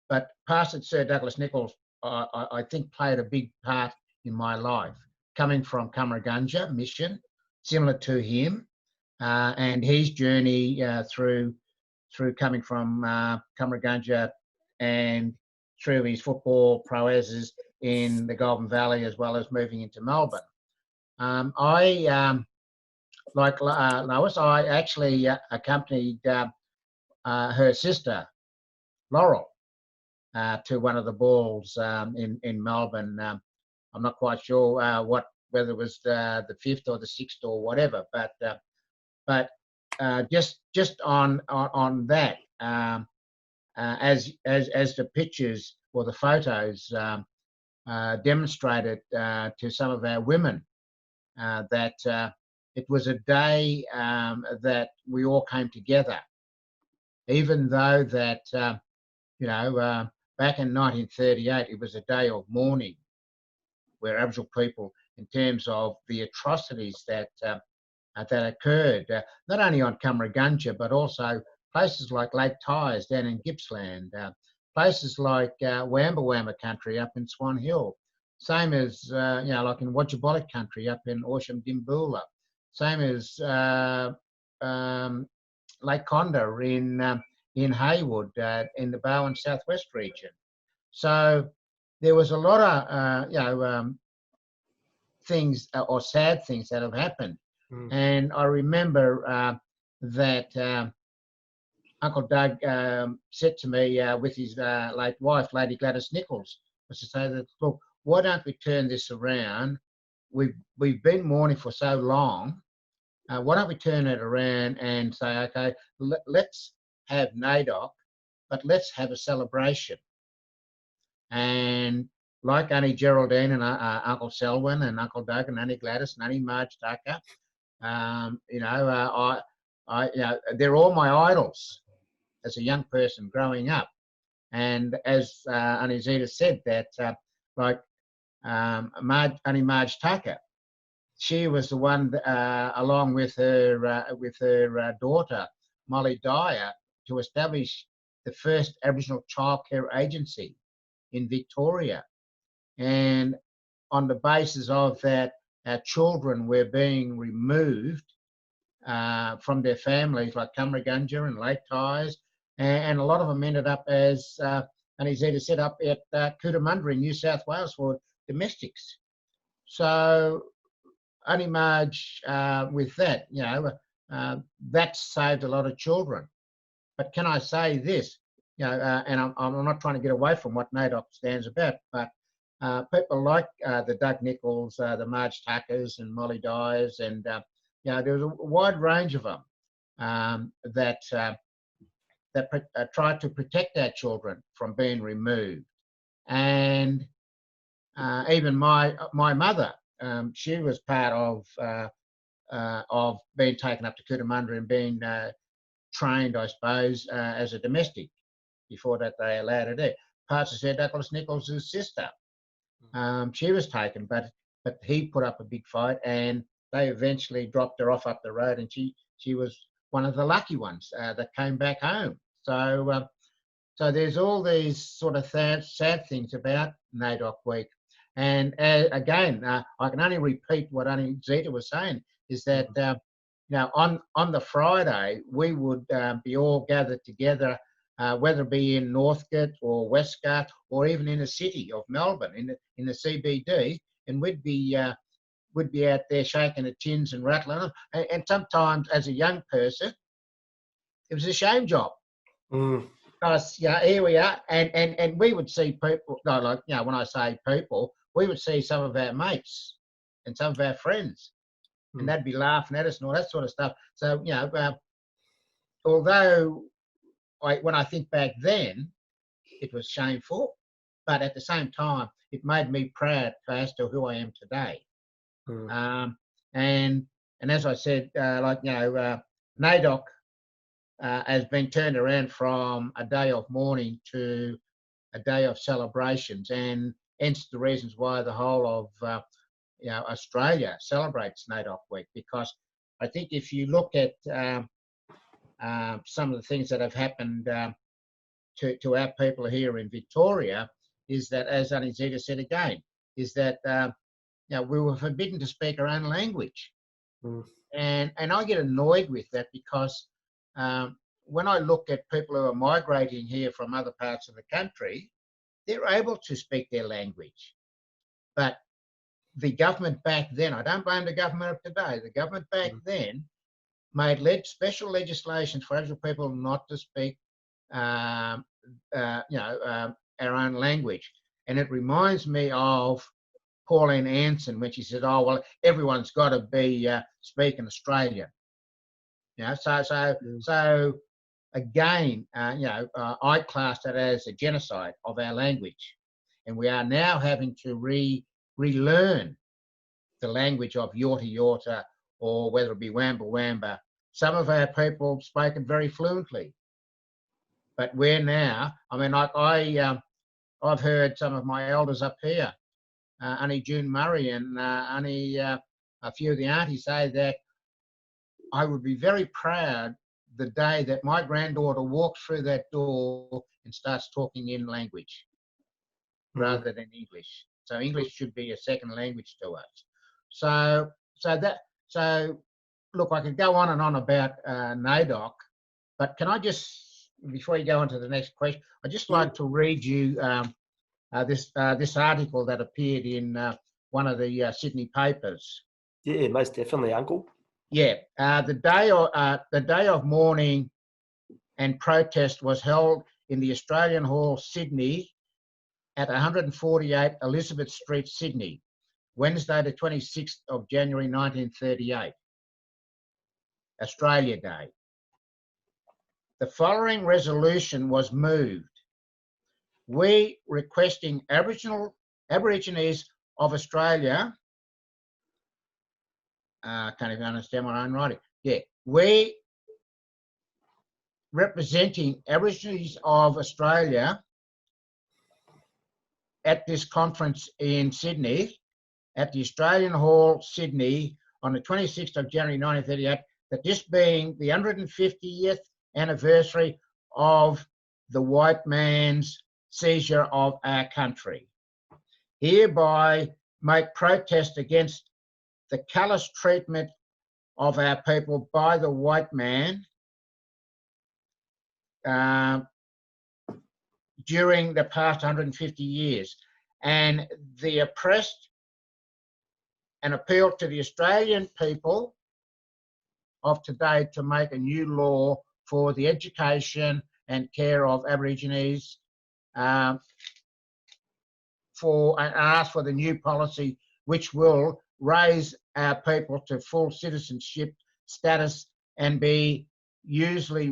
But Pastor Sir Douglas Nicholls, I think, played a big part in my life, coming from Cummeragunja Mission, similar to him, and his journey through coming from Cummeragunja and through his football prowesses in the Golden Valley, as well as moving into Melbourne. Like Lois, I actually accompanied her sister, Laurel, to one of the balls in Melbourne. I'm not quite sure whether it was the 5th or the 6th or whatever, but just on that, as the pictures or the photos demonstrated to some of our women, that it was a day that we all came together, even though that back in 1938 it was a day of mourning, where Aboriginal people, in terms of the atrocities that occurred, not only on Cummeragunja, but also places like Lake Tyers down in Gippsland, places like Wamba Wamba country up in Swan Hill, same as like in Wurundjeri country up in Orsham Dimboola, same as Lake Conda in Haywood in the Bowen Southwest region. So there was a lot of things or sad things that have happened. And I remember that Uncle Doug said to me with his late wife, Lady Gladys Nicholls, was to say that, look, why don't we turn this around? We've been mourning for so long. Why don't we turn it around and say, okay, let's have NAIDOC, but let's have a celebration. And like Aunty Geraldine and Uncle Selwyn and Uncle Doug and Aunty Gladys and Aunty Marge Tucker, they're all my idols as a young person growing up. And as Aunty Zeta said, that Aunty Marge Tucker, she was the one, along with her daughter Molly Dyer, to establish the first Aboriginal childcare agency in Victoria. And on the basis of that, our children were being removed from their families, like Cummeragunja and Lake Tyers, and a lot of them ended up, as Aunty Zeta set up at Cootamundra in New South Wales for domestics. So Aunty Marge, with that, that saved a lot of children. But can I say this, and I'm not trying to get away from what NAIDOC stands about, but people like the Doug Nicholls, the Marge Tuckers and Molly Dyers, and there was a wide range of them that tried to protect our children from being removed. And even my mother, she was part of being taken up to Cootamundra and being trained, I suppose, as a domestic before that they allowed her there. Pastor Sir Douglas Nicholls' sister, she was taken, but he put up a big fight, and they eventually dropped her off up the road, and she was one of the lucky ones that came back home. So so there's all these sort of sad things about NAIDOC Week. And again, I can only repeat what Aunty Zeta was saying, is that now on the Friday, we would be all gathered together, whether it be in Northcote or Westgate or even in the city of Melbourne, in the CBD, and we'd be out there shaking the tins and rattling them. And sometimes, as a young person, it was a shame job. Because here we are, and we would see people. No, like when I say people, we would see some of our mates and some of our friends, and they'd be laughing at us and all that sort of stuff. So although when I think back then, it was shameful, but at the same time, it made me proud as to who I am today. And as I said, NAIDOC has been turned around from a day of mourning to a day of celebrations, and hence the reasons why the whole of Australia celebrates NAIDOC Week. Because I think if you look at some of the things that have happened to our people here in Victoria, is that, as Aunty Zeta said again, is that we were forbidden to speak our own language. And I get annoyed with that, because when I look at people who are migrating here from other parts of the country, they're able to speak their language. But the government back then, I don't blame the government of today, the government back then made special legislation for Aboriginal people not to speak our own language. And it reminds me of Pauline Anson when she said, "Oh well, everyone's got to be speaking Australian." So again, I class that as a genocide of our language, and we are now having to relearn the language of Yorta Yorta, or whether it be Wamba Wamba. Some of our people spoke it very fluently, but we're now. I mean, I've heard some of my elders up here, Aunty June Murray and a few of the aunties, say that I would be very proud the day that my granddaughter walks through that door and starts talking in language rather than English. So English should be a second language to us. So look, I could go on and on about NAIDOC, but can I just, before you go on to the next question, I'd just like to read you this article that appeared in one of the Sydney papers. Yeah, most definitely, Uncle. Yeah, the day of mourning and protest was held in the Australian Hall, Sydney, at 148 Elizabeth Street, Sydney, Wednesday the 26th of January 1938, Australia Day. The following resolution was moved: we, requesting Aborigines of Australia, can't even understand my own writing. Yeah, we, representing Aborigines of Australia at this conference in Sydney, at the Australian Hall, Sydney, on the 26th of January 1938, that this being the 150th anniversary of the white man's seizure of our country, hereby make protest against the callous treatment of our people by the white man during the past 150 years, and the oppressed, and appeal to the Australian people of today to make a new law for the education and care of Aborigines, and ask for the new policy which will raise our people to full citizenship status and be usually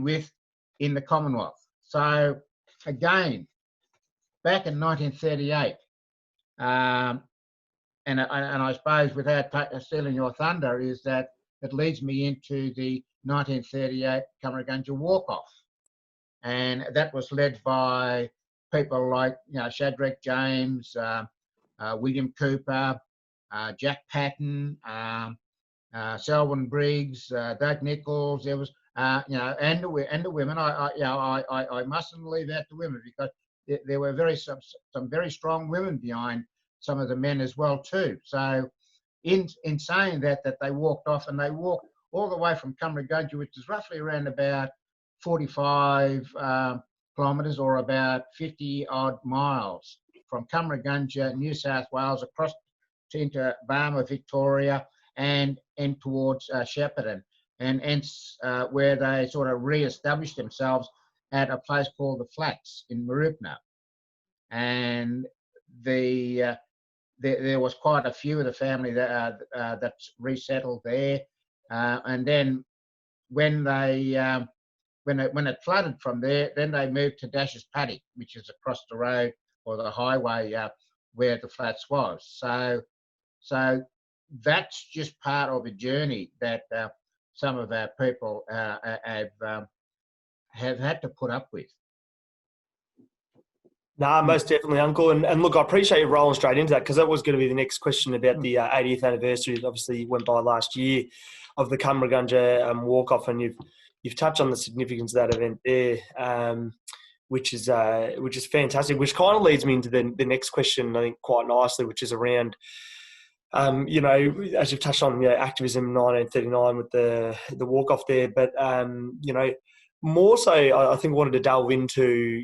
in the Commonwealth. So again, back in 1938, and I suppose without stealing your thunder, is that it leads me into the 1938 Kamargunja walk-off. And that was led by people like, Shadrach James, William Cooper, Jack Patton, Selwyn Briggs, Doug Nicholls. There was, and the women. I mustn't leave out the women, because there were some very strong women behind some of the men as well too. So, in saying that they walked off, and they walked all the way from Kamargunja, which is roughly around about 45 kilometres, or about 50 odd miles from Kamargunja, New South Wales, across into Barmah, Victoria, and towards Shepparton, and hence where they sort of re-established themselves at a place called the Flats in Mooroopna. And there was quite a few of the family that's resettled there. And then when it flooded from there, then they moved to Dash's Paddock, which is across the road, or the highway where the Flats was. So that's just part of a journey that some of our people have had to put up with. No, most definitely, Uncle. And look, I appreciate you rolling straight into that, because that was going to be the next question about the 80th anniversary that obviously went by last year of the Kamargunja walk-off, and you've touched on the significance of that event there, which is fantastic, which kind of leads me into the next question, I think, quite nicely, which is around, as you've touched on, activism in 1939 with the walk-off there, but, more so, I think I wanted to delve into,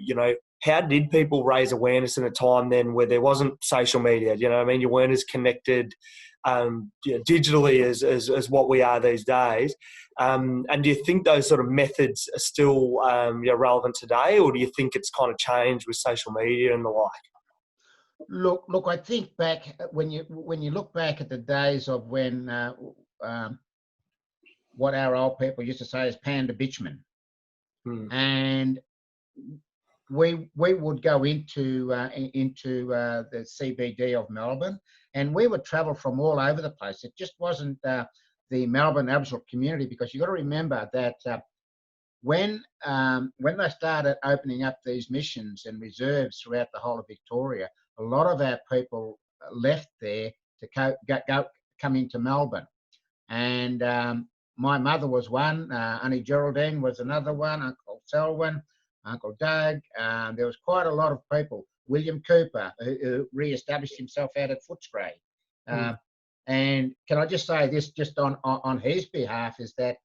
how did people raise awareness in a time then where there wasn't social media? You weren't as connected digitally as what we are these days. And do you think those sort of methods are still relevant today, or do you think it's kind of changed with social media and the like? Look, I think back when you look back at the days of when what our old people used to say is panda bitumen, and we would go into the CBD of Melbourne, and we would travel from all over the place. It just wasn't the Melbourne Aboriginal community, because you've got to remember that when they started opening up these missions and reserves throughout the whole of Victoria, a lot of our people left there to come into Melbourne. And my mother was one, Aunty Geraldine was another one, Uncle Selwyn, Uncle Doug. There was quite a lot of people. William Cooper, who re-established himself out at Footscray. And can I just say this, just on his behalf, is that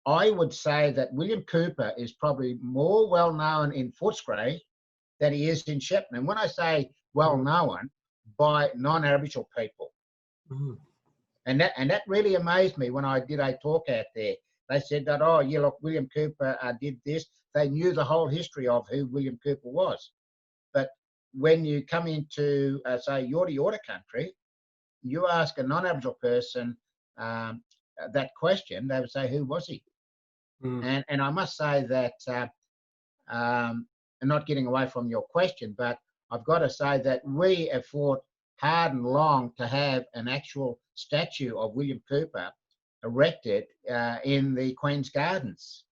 I would say that William Cooper is probably more well-known in Footscray than he is in Shepparton. And when I say well-known, by non-Aboriginal people. And that really amazed me when I did a talk out there. They said that, oh, yeah, look, William Cooper did this. They knew the whole history of who William Cooper was. But when you come into, say, Yorta Yorta country, you ask a non-Aboriginal person that question, they would say, who was he? And I must say that, I'm not getting away from your question, but I've got to say that we have fought hard and long to have an actual statue of William Cooper erected in the Queen's Gardens.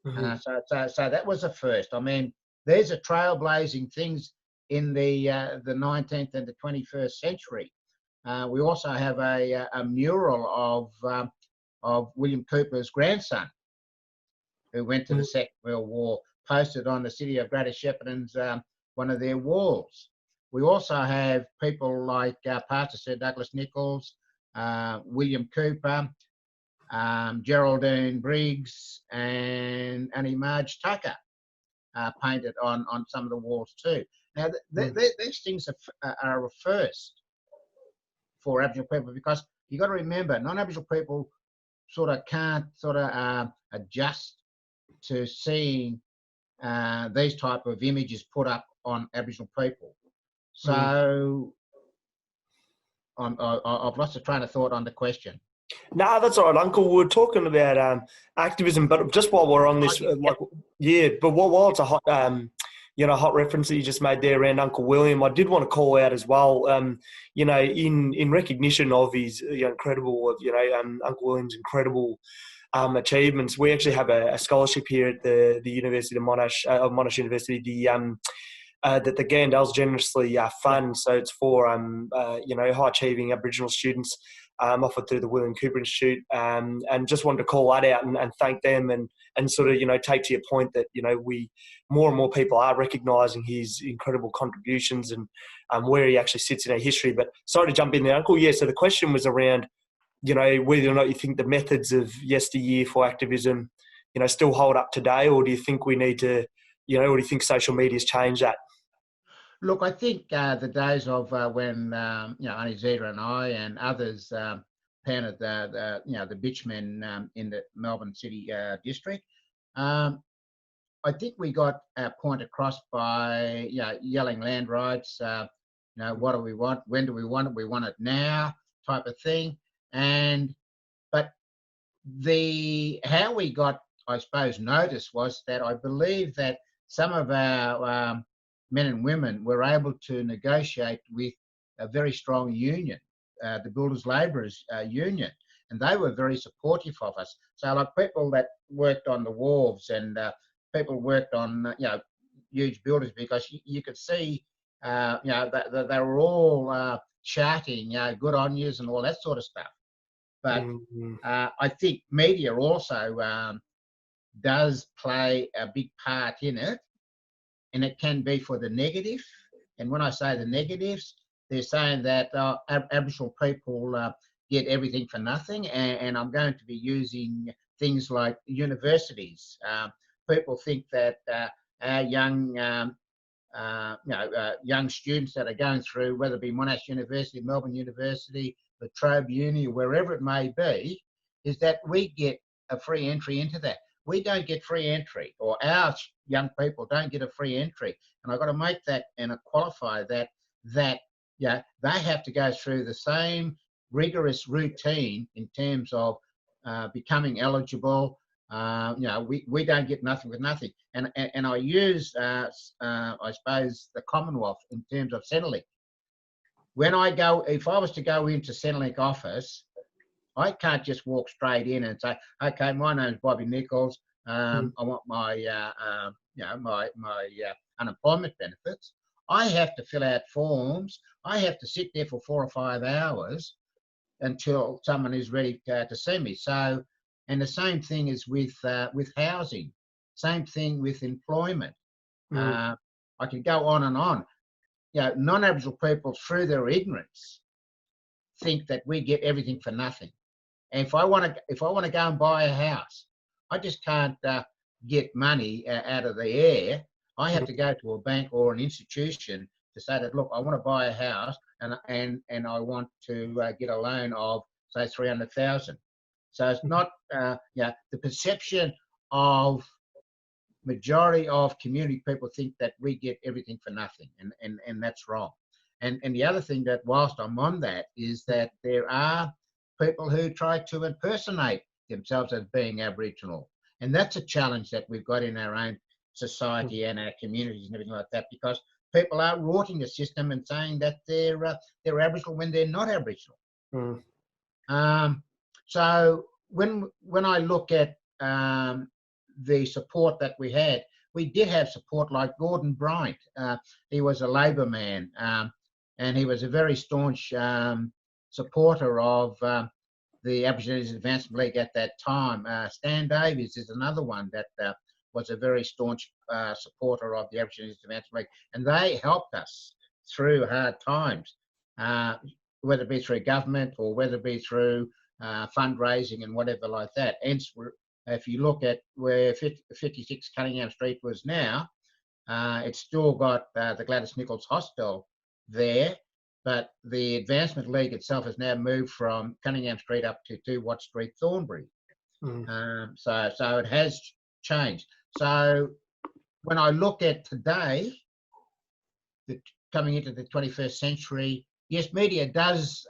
So that was a first. I mean, these are trailblazing things in the 19th and the 21st century. We also have a mural of William Cooper's grandson, who went to the Second World War, posted on the City of Greater Shepparton's one of their walls. We also have people like Pastor Sir Douglas Nicholls, William Cooper, Geraldine Briggs, and Annie Marge Tucker painted on some of the walls too. Now, these things are a first for Aboriginal people, because you've got to remember, non-Aboriginal people sort of can't adjust to seeing these type of images put up on Aboriginal people. So I've lost the train of thought on the question. No, that's all right, Uncle. We were talking about activism, but just while we're on this, but while it's a hot, hot reference that you just made there around Uncle William, I did want to call out as well, in recognition of his, incredible, Uncle William's incredible achievements. We actually have a scholarship here at the University of Monash University, that the Gandels generously fund. So it's for high achieving Aboriginal students, offered through the William Cooper Institute, and just wanted to call that out and thank them and sort of take to your point that we more and more people are recognising his incredible contributions and where he actually sits in our history. But sorry to jump in there, Uncle. Yeah, so the question was around whether or not you think the methods of yesteryear for activism still hold up today, or do you think we need to or do you think social media's changed that? Look, I think the days of when Aunty Zeta and I and others painted the bitchmen in the Melbourne City district, I think we got our point across by yelling land rights. What do we want? When do we want it? We want it now, type of thing. But how we got, I suppose, notice was that I believe that some of our men and women were able to negotiate with a very strong union, the Builders Labourers Union, and they were very supportive of us. So like people that worked on the wharves and people worked on huge buildings, because you could see that they were all shouting good on yous and all that sort of stuff. But I think media also does play a big part in it. And it can be for the negative. And when I say the negatives, they're saying that Aboriginal people get everything for nothing. And I'm going to be using things like universities. People think that our young students that are going through, whether it be Monash University, Melbourne University, La Trobe Uni, or wherever it may be, is that we get a free entry into that. We don't get free entry, or our young people don't get a free entry. And I've got to make that and qualify that they have to go through the same rigorous routine in terms of becoming eligible. We don't get nothing with nothing. And I use, I suppose, the Commonwealth in terms of Centrelink. If I was to go into Centrelink office, I can't just walk straight in and say, okay, my name's Bobby Nicholls. I want my unemployment benefits. I have to fill out forms. I have to sit there for 4 or 5 hours until someone is ready to see me. So, and the same thing is with housing. Same thing with employment. I could go on and on. Non-Aboriginal people, through their ignorance, think that we get everything for nothing. And if I want to go and buy a house, I just can't get money out of the air. I have to go to a bank or an institution to say that, look, I want to buy a house and I want to get a loan of, say, 300,000. So it's not the perception of majority of community people think that we get everything for nothing, and that's wrong. And the other thing that, whilst I'm on that, is that there are people who try to impersonate themselves as being Aboriginal. And that's a challenge that we've got in our own society and our communities and everything like that, because people are rorting the system and saying that they're Aboriginal when they're not Aboriginal. So when I look at the support that we had, we did have support like Gordon Bryant. He was a Labor man, and he was a very staunch supporter of the Aboriginal Advancement League at that time. Stan Davies is another one that was a very staunch supporter of the Aboriginal Advancement League, and they helped us through hard times, whether it be through government or whether it be through fundraising and whatever like that. Hence, if you look at where 56 Cunningham Street was now, it's still got the Gladys Nicholls Hostel there, but the Advancement League itself has now moved from Cunningham Street up to 2 Watt Street, Thornbury. So it has changed. So when I look at today, coming into the 21st century, yes, media does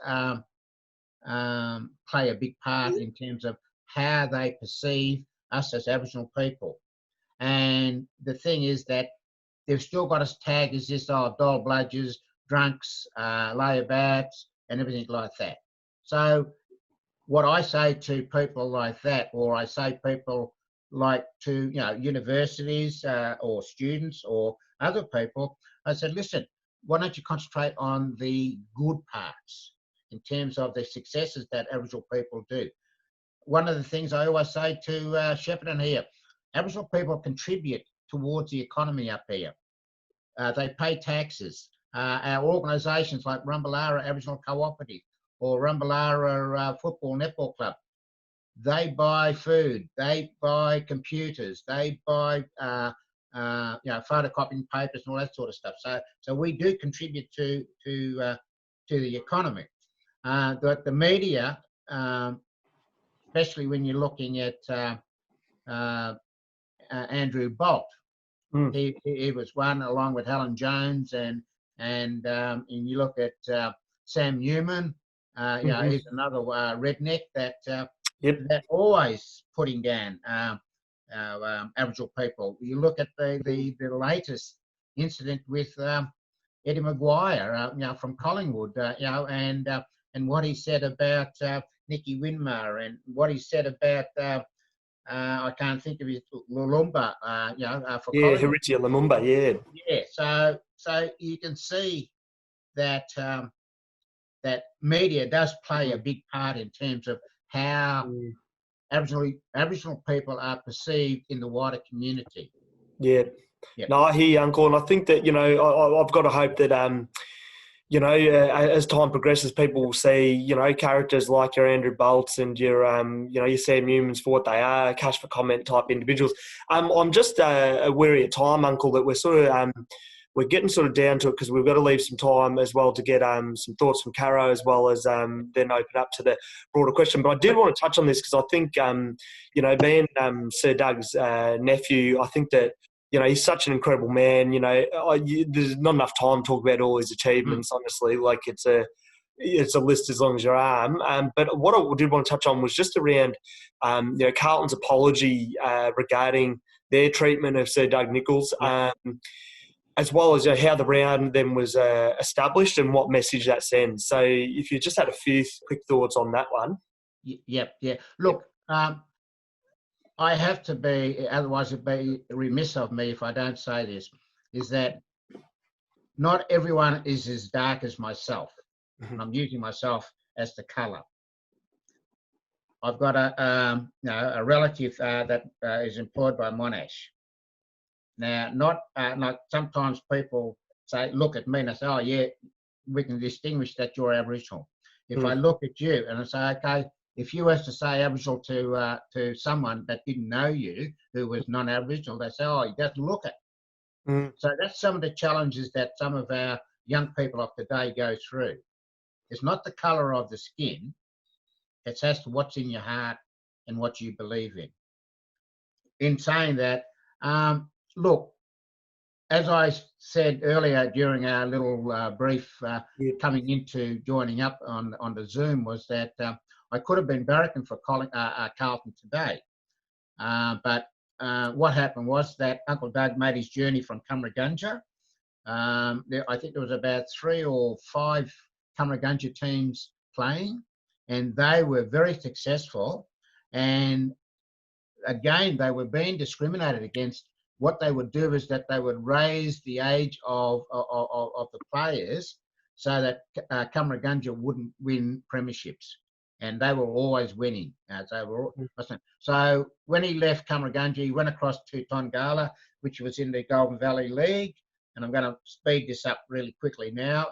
play a big part in terms of how they perceive us as Aboriginal people. And the thing is that they've still got us tagged as this dole bludgers, drunks, layabouts, and everything like that. So what I say to people like that, or I say people like to, universities or students or other people, I said, listen, why don't you concentrate on the good parts in terms of the successes that Aboriginal people do? One of the things I always say to Shepparton here, Aboriginal people contribute towards the economy up here. They pay taxes. Our organisations like Rumbalara Aboriginal Cooperative or Rumbalara Football Netball Club, they buy food, they buy computers, they buy photocopying papers and all that sort of stuff. So we do contribute to the economy. But the media, especially when you're looking at Andrew Bolt, he was one, along with Helen Jones, and you look at Sam Newman. He's another redneck that that always putting down Aboriginal people. You look at the latest incident with Eddie Maguire, from Collingwood, and what he said about Nicky Winmar, and what he said about I can't think of his Lumumba, for Collingwood. Heritia Lumumba, Yeah, so you can see that that media does play a big part in terms of how Aboriginal people are perceived in the wider community. Yeah. No, I hear you, Uncle, and I think that, I've got to hope that, as time progresses, people will see, characters like your Andrew Bolts and your, your Sam Newmans for what they are, cash for comment type individuals. I'm just wary of time, Uncle, that we're sort of, we're getting sort of down to it because we've got to leave some time as well to get some thoughts from Caro, as well as then open up to the broader question. But I did want to touch on this because I think, being Sir Doug's nephew, I think that, he's such an incredible man. There's not enough time to talk about all his achievements, honestly. Like, it's a list as long as your arm. But what I did want to touch on was just around, Carlton's apology regarding their treatment of Sir Doug Nicholls, as well as how the round then was established and what message that sends. So if you just had a few quick thoughts on that one. Yeah. Look, I have to be, otherwise it'd be remiss of me if I don't say this, is that not everyone is as dark as myself. And I'm using myself as the colour. I've got a relative that is employed by Monash. Now, not like sometimes people say, look at me and I say, oh yeah, we can distinguish that you're Aboriginal. If I look at you and I say, okay, if you was to say Aboriginal to someone that didn't know you, who was non-Aboriginal, they say, oh, he doesn't look it. So that's some of the challenges that some of our young people of today go through. It's not the colour of the skin, it's as to what's in your heart and what you believe in. In saying that, look, as I said earlier during our little brief coming into joining up on the Zoom, was that I could have been barracking for Carlton today. But what happened was that Uncle Doug made his journey from Cumragunja. I think there was about 3 or 5 Cumragunja teams playing, and they were very successful. And again, they were being discriminated against. What they would do is that they would raise the age of the players so that Cumragunja wouldn't win premierships, and they were always winning. So when he left Cumragunja, he went across to Tongala, which was in the Golden Valley League, and I'm going to speed this up really quickly now.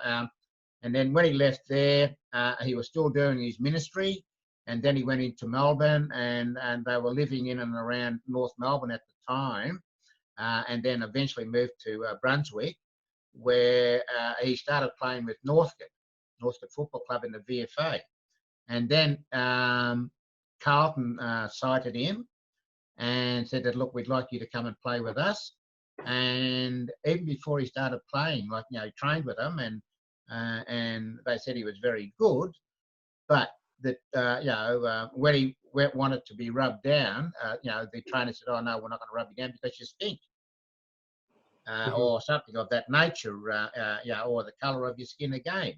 And then when he left there, he was still doing his ministry, and then he went into Melbourne, and they were living in and around North Melbourne at the time. And then eventually moved to Brunswick, where he started playing with Northcote Football Club in the VFA. And then Carlton cited him and said that, look, we'd like you to come and play with us. And even before he started playing, he trained with them, and they said he was very good, but that when he wanted to be rubbed down, the trainer said, oh no, we're not going to rub you down because you stink, or something of that nature, or the colour of your skin again.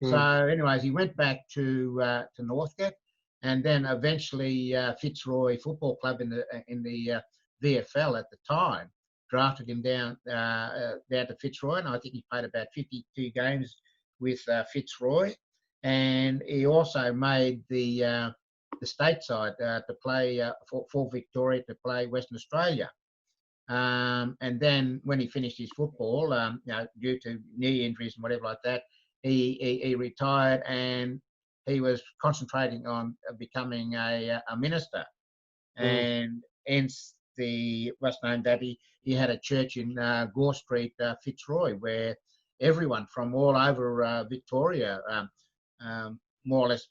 So anyways, he went back to Northcote, and then eventually Fitzroy Football Club in the VFL at the time drafted him down to Fitzroy, and I think he played about 52 games with Fitzroy, and he also made the stateside to play for Victoria, to play Western Australia. And then when he finished his football, due to knee injuries and whatever like that, he retired, and he was concentrating on becoming a minister. And hence what's known that he had a church in Gore Street, Fitzroy, where everyone from all over Victoria more or less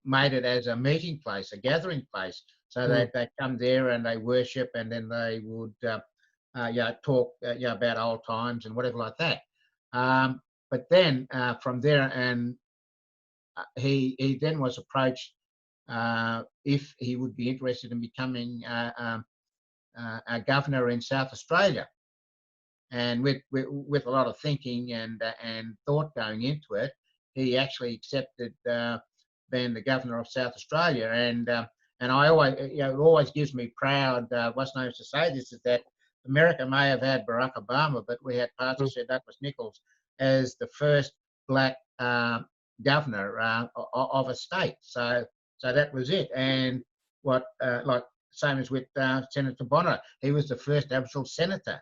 made it as a meeting place, a gathering place. So they come there and they worship, and then they would talk about old times and whatever like that. But then from there, and he then was approached if he would be interested in becoming a governor in South Australia. And with a lot of thinking and thought going into it, he actually accepted being the governor of South Australia. And I always, it always gives me proud. What's known to say this is that America may have had Barack Obama, but we had Pastor Sir Douglas Nicholls as the first black governor of a state. So that was it. And same as with Senator Bonner, he was the first Aboriginal senator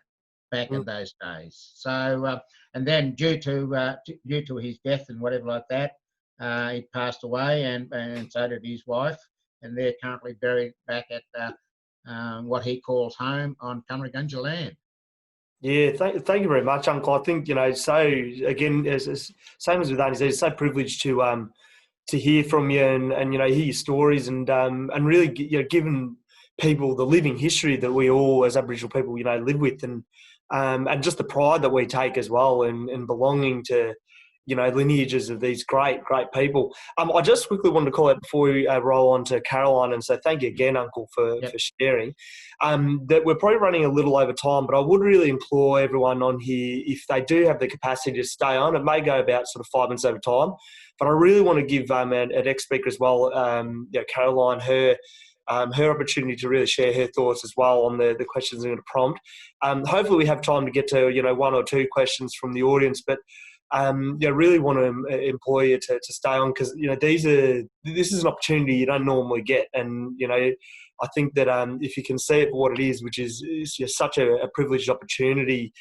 back in those days. So and then due to his death and whatever like that, he passed away, and so did his wife, and they're currently buried back at what he calls home on Cumragunja land. Yeah, thank you very much, Uncle. I think, so again, as same as with Aunty Zeta, it's so privileged to hear from you and hear your stories and really given people the living history that we all as Aboriginal people live with, and just the pride that we take as well in belonging to lineages of these great people. I just quickly wanted to call out before we roll on to Caroline and say thank you again, Uncle, for sharing. That we're probably running a little over time, but I would really implore everyone on here, if they do have the capacity to stay on, it may go about sort of 5 minutes over time, but I really want to give an ex-speaker as well, Caroline, her opportunity to really share her thoughts as well on the questions I'm going to prompt. Hopefully we have time to get to 1 or 2 questions from the audience, but really want to employ you to stay on, because this is an opportunity you don't normally get, and I think that if you can see it for what it is, which is just such a privileged opportunity,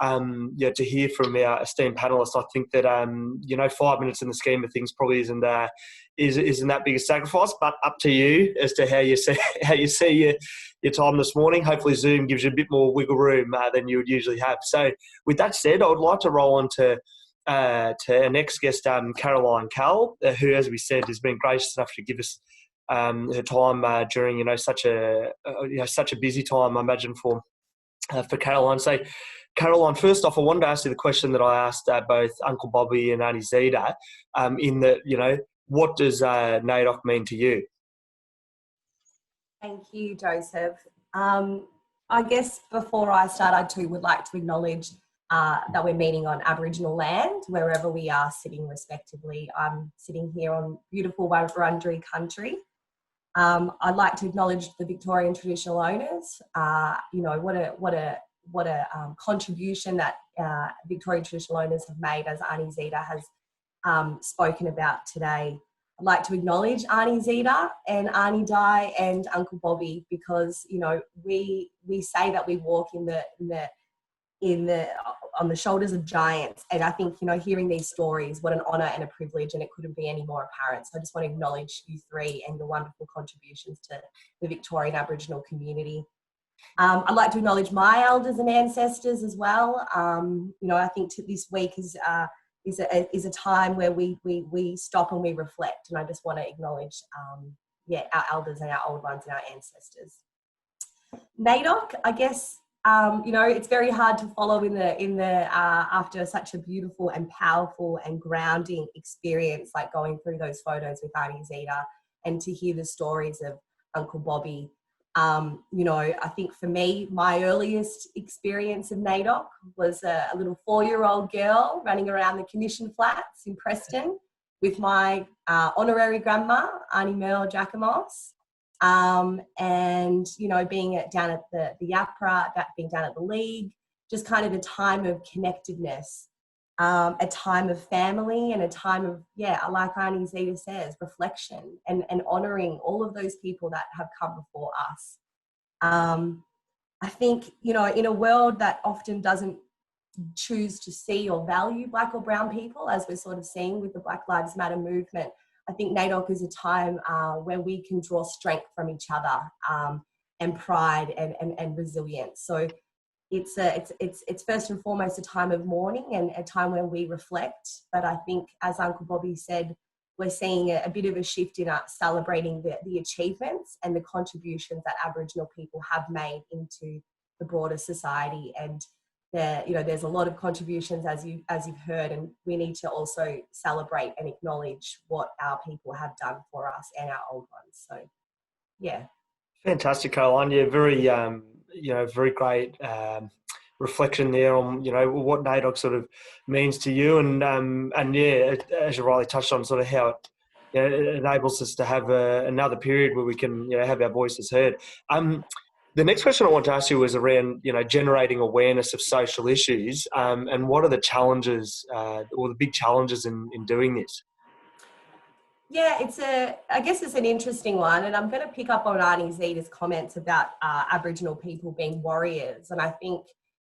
to hear from our esteemed panelists, I think that 5 minutes in the scheme of things probably isn't that big a sacrifice, but up to you as to how you see your time this morning. Hopefully Zoom gives you a bit more wiggle room than you would usually have. So with that said, I would like to roll on to our next guest, Caroline Kell, who, as we said, has been gracious enough to give us her time during such a busy time, I imagine, for Caroline. So, Caroline, first off, I wanted to ask you the question that I asked both Uncle Bobby and Aunty Zeta, in that what does NAIDOC mean to you? Thank you, Joseph. I guess before I start, I too would like to acknowledge that we're meeting on Aboriginal land, wherever we are sitting respectively. I'm sitting here on beautiful Wurundjeri country. I'd like to acknowledge the Victorian traditional owners. What a contribution that Victorian traditional owners have made, as Aunty Zeta has spoken about today. I'd like to acknowledge Aunty Zeta and Aunty Di and Uncle Bobby, because we say that we walk on the shoulders of giants, and I think hearing these stories, what an honour and a privilege, and it couldn't be any more apparent. So I just want to acknowledge you three and your wonderful contributions to the Victorian Aboriginal community. I'd like to acknowledge my elders and ancestors as well. I think this week is a time where we stop and we reflect, and I just want to acknowledge our elders and our old ones and our ancestors. NAIDOC, I guess. It's very hard to follow in the after such a beautiful and powerful and grounding experience, like going through those photos with Aunty Zeta, and to hear the stories of Uncle Bobby. I think for me, my earliest experience of NAIDOC was a little 4-year-old girl running around the Commission Flats in Preston with my honorary grandma, Aunty Merle Jacamos, and, you know, being down at the APRA, being down at the League, just kind of a time of connectedness, a time of family, and a time of, like Aunty Zeta says, reflection and honouring all of those people that have come before us. I think, you know, in a world that often doesn't choose to see or value Black or brown people, as we're sort of seeing with the Black Lives Matter movement, I think NAIDOC is a time where we can draw strength from each other, and pride and resilience. So it's first and foremost a time of mourning and a time when we reflect. But I think, as Uncle Bobby said, we're seeing a bit of a shift in us celebrating the achievements and the contributions that Aboriginal people have made into the broader society. And there's a lot of contributions, as you've heard, and we need to also celebrate and acknowledge what our people have done for us and our old ones. So, yeah. Fantastic, Caroline. Yeah, very very great reflection there on, you know, what NAIDOC sort of means to you, and yeah, as you rightly touched on, sort of how it enables us to have another period where we can, you know, have our voices heard. The next question I want to ask you was around, you know, generating awareness of social issues, and what are the challenges or the big challenges in doing this? Yeah, I guess it's an interesting one, and I'm going to pick up on Aunty Zeta's comments about Aboriginal people being warriors. And I think,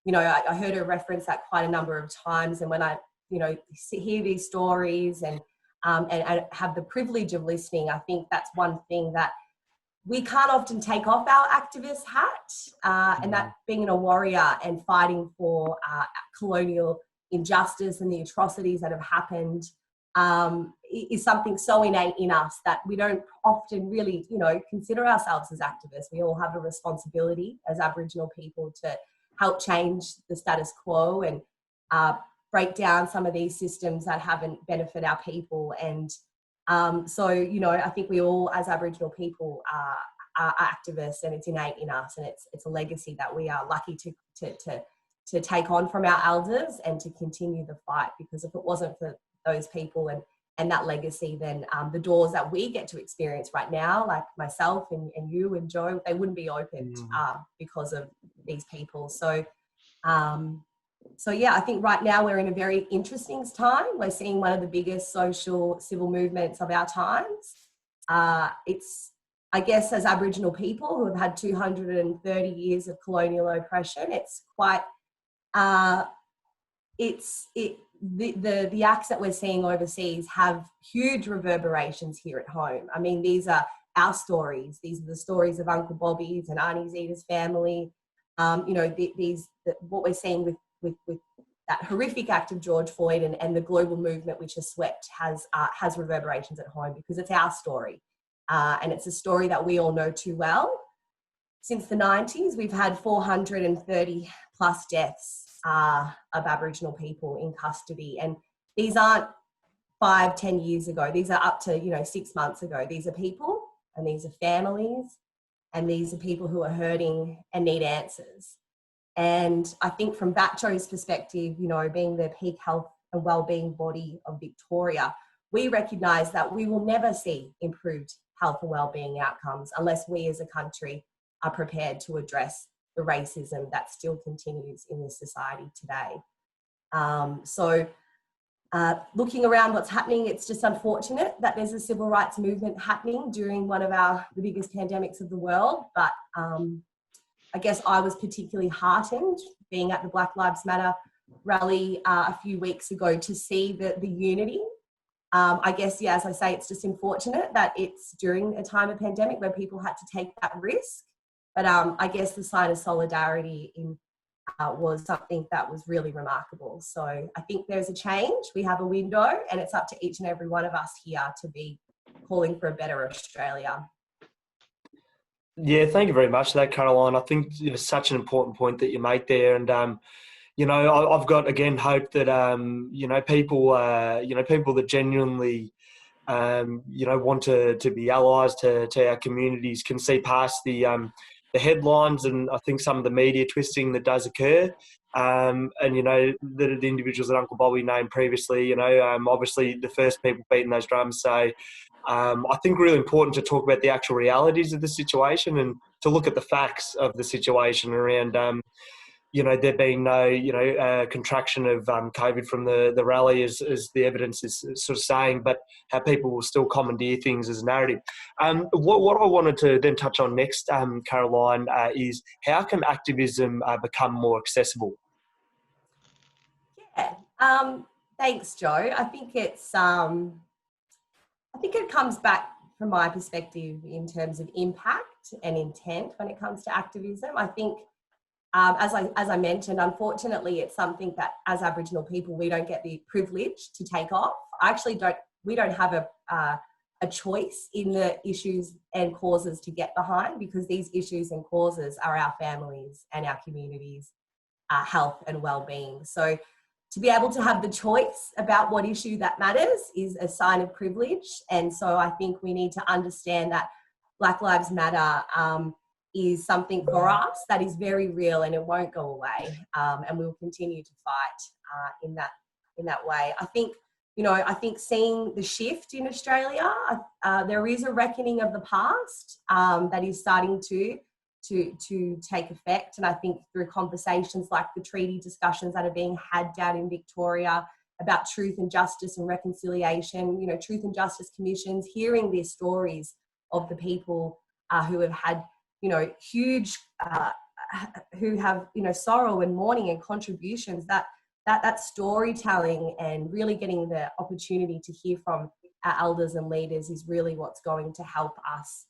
you know, I heard her reference that quite a number of times, and when I, you know, hear these stories and have the privilege of listening, I think that's one thing that we can't often take off our activist hat, and that being a warrior and fighting for colonial injustice and the atrocities that have happened is something so innate in us that we don't often really, you know, consider ourselves as activists. We all have a responsibility as Aboriginal people to help change the status quo and break down some of these systems that haven't benefited our people. And so, you know, I think we all, as Aboriginal people, are activists, and it's innate in us, and it's a legacy that we are lucky to take on from our elders and to continue the fight. Because if it wasn't for those people and that legacy, then the doors that we get to experience right now, like myself and you and Joe, they wouldn't be opened because of these people. So yeah, I think right now we're in a very interesting time. We're seeing one of the biggest social civil movements of our times. It's, I guess, as Aboriginal people who have had 230 years of colonial oppression, it's quite, the acts that we're seeing overseas have huge reverberations here at home. I mean, these are our stories. These are the stories of Uncle Bobby's and Aunty Zeta's family. You know, what we're seeing with that horrific act of George Floyd and the global movement which has swept has reverberations at home, because it's our story. And it's a story that we all know too well. Since the 90s, we've had 430 plus deaths of Aboriginal people in custody. And these aren't 5-10 years ago. These are up to, you know, 6 months ago. These are people, and these are families, and these are people who are hurting and need answers. And I think from VATCHO's perspective, you know, being the peak health and wellbeing body of Victoria, we recognise that we will never see improved health and wellbeing outcomes unless we as a country are prepared to address the racism that still continues in this society today. Looking around what's happening, it's just unfortunate that there's a civil rights movement happening during one of the biggest pandemics of the world. But I guess I was particularly heartened being at the Black Lives Matter rally a few weeks ago to see the unity. I guess, yeah, as I say, it's just unfortunate that it's during a time of pandemic where people had to take that risk. But I guess the sign of solidarity was something that was really remarkable. So I think there's a change. We have a window, and it's up to each and every one of us here to be calling for a better Australia. Yeah, thank you very much for that, Caroline. I think it's such an important point that you make there. And, you know, I've got, again, hope that, you know, people that genuinely, you know, want to be allies to our communities can see past the the headlines and I think some of the media twisting that does occur. And, you know, the individuals that Uncle Bobby named previously, you know, obviously the first people beating those drums. So I think really important to talk about the actual realities of the situation and to look at the facts of the situation around, you know, there being no, you know, contraction of COVID from the rally as the evidence is sort of saying, but how people will still commandeer things as a narrative. What I wanted to then touch on next, Caroline, is how can activism become more accessible? Yeah, thanks, Joe. I think it's I think it comes back from my perspective in terms of impact and intent when it comes to activism. I think, as I mentioned, unfortunately, it's something that as Aboriginal people we don't get the privilege to take off. We don't have a choice in the issues and causes to get behind, because these issues and causes are our families and our communities' health and well-being. So to be able to have the choice about what issue that matters is a sign of privilege. And so I think we need to understand that Black Lives Matter is something for us that is very real and it won't go away. And we will continue to fight in that way. I think, you know, I think seeing the shift in Australia, there is a reckoning of the past that is starting to take effect. And I think through conversations like the treaty discussions that are being had down in Victoria about truth and justice and reconciliation, you know, truth and justice commissions, hearing their stories of the people who have had, you know, huge, who have, you know, sorrow and mourning and contributions, that storytelling and really getting the opportunity to hear from our elders and leaders is really what's going to help us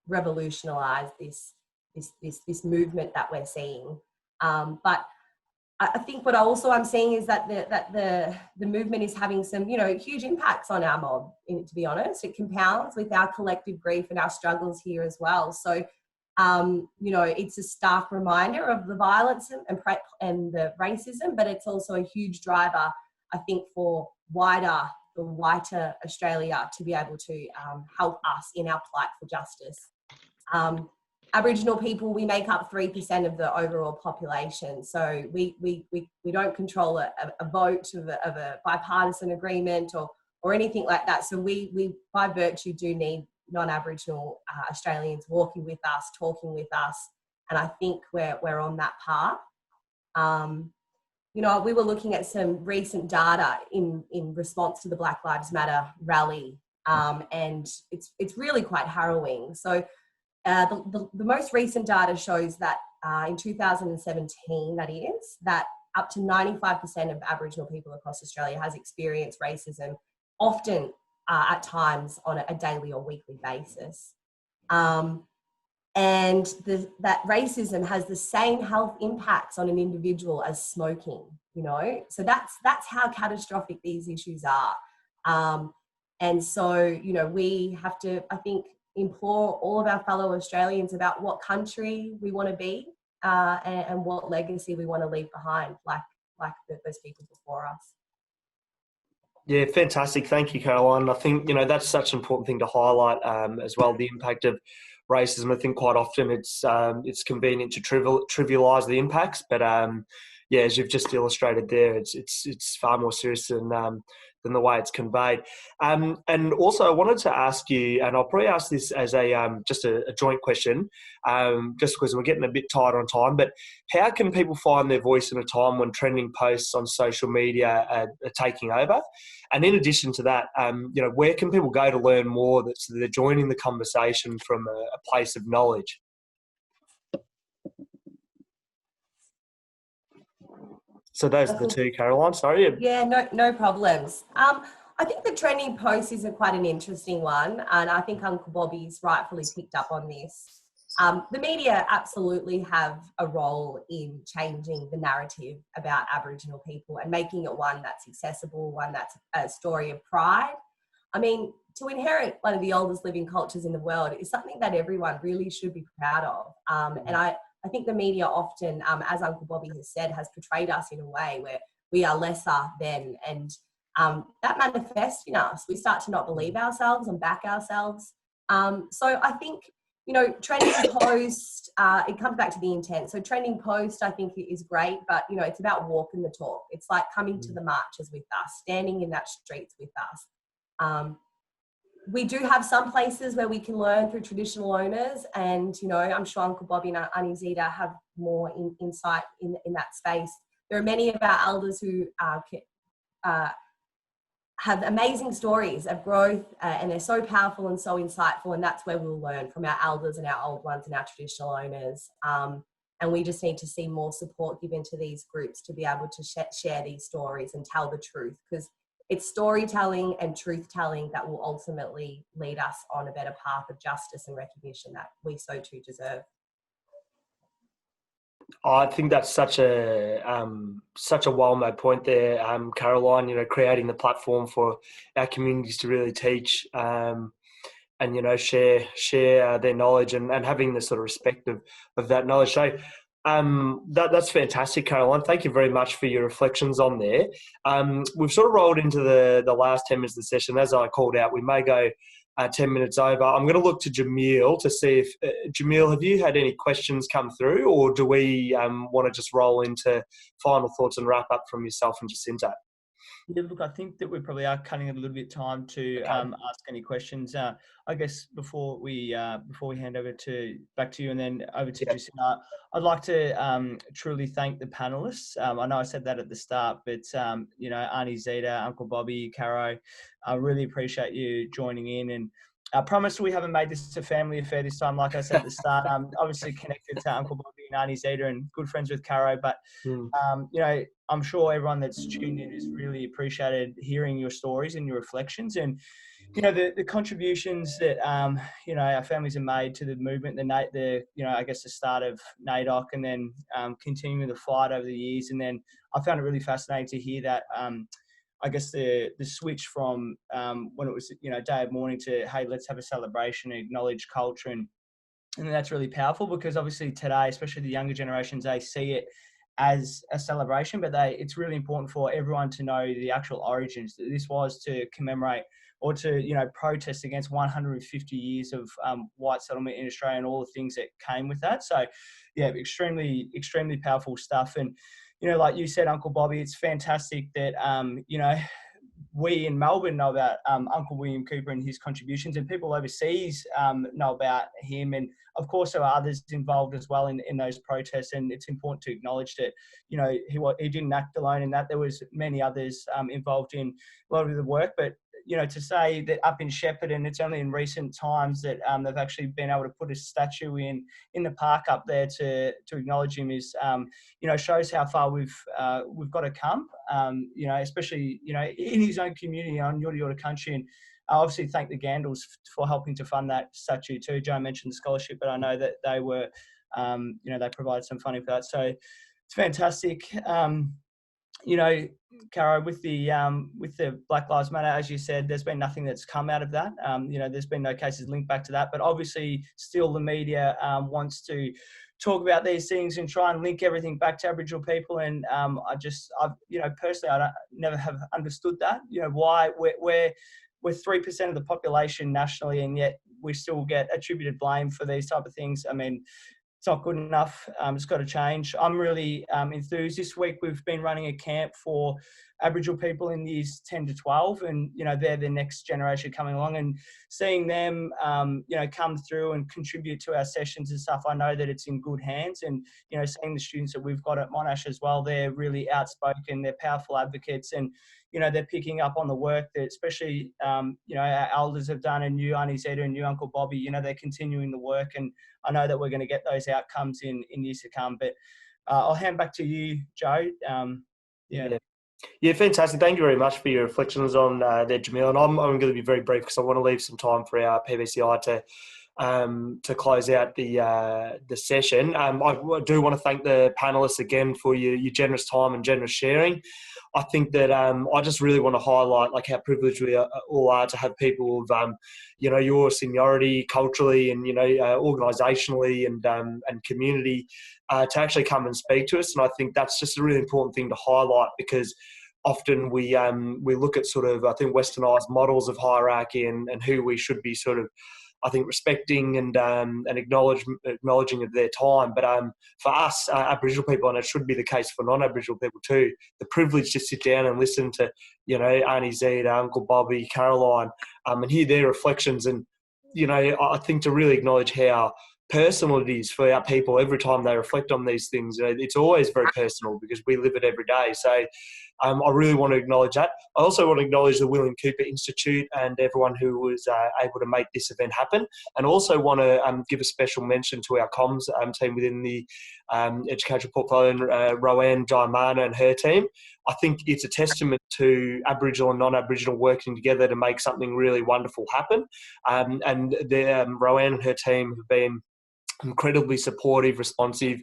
revolutionise this movement that we're seeing. But I think what I'm seeing is that the movement is having some, you know, huge impacts on our mob. To be honest, it compounds with our collective grief and our struggles here as well. So, you know, it's a stark reminder of the violence and the racism, but it's also a huge driver, I think, for the whiter Australia to be able to help us in our plight for justice. Aboriginal people, we make up 3% of the overall population, so we don't control a vote of a bipartisan agreement or anything like that. So we by virtue do need non-Aboriginal Australians walking with us, talking with us, and I think we're on that path. You know, we were looking at some recent data in response to the Black Lives Matter rally, and it's really quite harrowing. So the most recent data shows that in 2017, that up to 95% of Aboriginal people across Australia has experienced racism, often at times on a daily or weekly basis. And that racism has the same health impacts on an individual as smoking, you know? So that's how catastrophic these issues are. And so, you know, we have to, I think, implore all of our fellow Australians about what country we want to be and what legacy we want to leave behind, like those people before us. Yeah, fantastic. Thank you, Caroline. I think, you know, that's such an important thing to highlight as well, the impact of racism. I think quite often it's convenient to trivialise the impacts, but yeah, as you've just illustrated there, it's far more serious than the way it's conveyed. And also, I wanted to ask you, and I'll probably ask this as just a joint question, just because we're getting a bit tight on time. But how can people find their voice in a time when trending posts on social media are taking over? And in addition to that, you know, where can people go to learn more so they're joining the conversation from a place of knowledge? So those are the two, Caroline. Sorry. Yeah, no problems. I think the trending post is quite an interesting one, and I think Uncle Bobby's rightfully picked up on this. The media absolutely have a role in changing the narrative about Aboriginal people and making it one that's accessible, one that's a story of pride. I mean, to inherit one of the oldest living cultures in the world is something that everyone really should be proud of. And I think the media often, as Uncle Bobby has said, has portrayed us in a way where we are lesser than, and that manifests in us. We start to not believe ourselves and back ourselves. So I think trending post, it comes back to the intent. So trending post, I think is great, but, it's about walking the talk. It's like coming to the marches with us, standing in that streets with us. We do have some places where we can learn through traditional owners, and, I'm sure Uncle Bobby and Aunty Zeta have more insight in that space. There are many of our elders who have amazing stories of growth, and they're so powerful and so insightful, and that's where we'll learn from our elders and our old ones and our traditional owners. And we just need to see more support given to these groups to be able to share these stories and tell the truth, because it's storytelling and truth-telling that will ultimately lead us on a better path of justice and recognition that we so too deserve. I think that's such a well-made point there, Caroline. Creating the platform for our communities to really teach and share their knowledge and having the sort of respect of that knowledge. So that's fantastic, Caroline. Thank you very much for your reflections on there. We've sort of rolled into the last 10 minutes of the session. As I called out, we may go 10 minutes over. I'm going to look to Jamil to see if, Jamil, have you had any questions come through, or do we want to just roll into final thoughts and wrap up from yourself and Jacinta? Yeah, look, I think that we probably are cutting it a little bit time to ask any questions. I guess before we hand over back to you and then over to Jacinta, I'd like to truly thank the panelists. I know I said that at the start, but Aunty Zeta, Uncle Bobby, Caro, I really appreciate you joining in. And I promise we haven't made this a family affair this time. Like I said at the start, I'm obviously connected to Uncle Bobby and Aunty Zeta and good friends with Caro, but I'm sure everyone that's tuned in has really appreciated hearing your stories and your reflections, and the contributions that our families have made to the movement, I guess the start of NAIDOC, and then continuing the fight over the years. And then I found it really fascinating to hear that I guess the switch from when it was day of mourning to, hey, let's have a celebration and acknowledge culture, and that's really powerful, because obviously today, especially the younger generations, they see it as a celebration, but it's really important for everyone to know the actual origins. This was to commemorate or to protest against 150 years of white settlement in Australia and all the things that came with that. So yeah, extremely powerful stuff. And like you said, Uncle Bobby, it's fantastic that we in Melbourne know about Uncle William Cooper and his contributions, and people overseas know about him. And of course, there are others involved as well in those protests. And it's important to acknowledge that, he didn't act alone in that. There was many others involved in a lot of the work. But, to say that up in Shepparton, and it's only in recent times that they've actually been able to put a statue in the park up there to acknowledge him is, shows how far we've got to come, especially, in his own community on Yorta Yorta country. And I obviously thank the Gandals for helping to fund that statue too. Joe mentioned the scholarship, but I know that they were, they provided some funding for that. So it's fantastic. Caro, with the Black Lives Matter, as you said, there's been nothing that's come out of that. There's been no cases linked back to that, but obviously still the media wants to talk about these things and try and link everything back to Aboriginal people. And personally, I never have understood that. Why we're 3% of the population nationally, and yet we still get attributed blame for these type of things. I mean, it's not good enough. It's got to change. I'm really enthused. This week we've been running a camp for Aboriginal people in years 10 to 12, and they're the next generation coming along, and seeing them come through and contribute to our sessions and stuff, I know that it's in good hands. And seeing the students that we've got at Monash as well, they're really outspoken, they're powerful advocates, and they're picking up on the work that especially our elders have done, and you, Aunty Zeta, and you, Uncle Bobby, they're continuing the work, and I know that we're going to get those outcomes in years to come. But I'll hand back to you, Joe. Yeah, fantastic. Thank you very much for your reflections on there, Jamil. And I'm going to be very brief because I want to leave some time for our PBCI to close out the session. I do want to thank the panelists again for your generous time and generous sharing. I think that I just really want to highlight how privileged we all are to have people of your seniority culturally and organisationally and community to actually come and speak to us. And I think that's just a really important thing to highlight, because often we look at sort of, I think, westernised models of hierarchy and who we should be sort of, I think, respecting and acknowledging of their time. But for us, Aboriginal people, and it should be the case for non-Aboriginal people too, the privilege to sit down and listen to, Aunty Zeta, Uncle Bobby, Caroline, and hear their reflections. And, I think to really acknowledge how personal it is for our people every time they reflect on these things. It's always very personal because we live it every day. So I really want to acknowledge that. I also want to acknowledge the William Cooper Institute and everyone who was able to make this event happen, and also want to give a special mention to our comms team within the educational portfolio, Roanne Diamana and her team. I think it's a testament to Aboriginal and non-Aboriginal working together to make something really wonderful happen. And Roanne and her team have been incredibly supportive, responsive,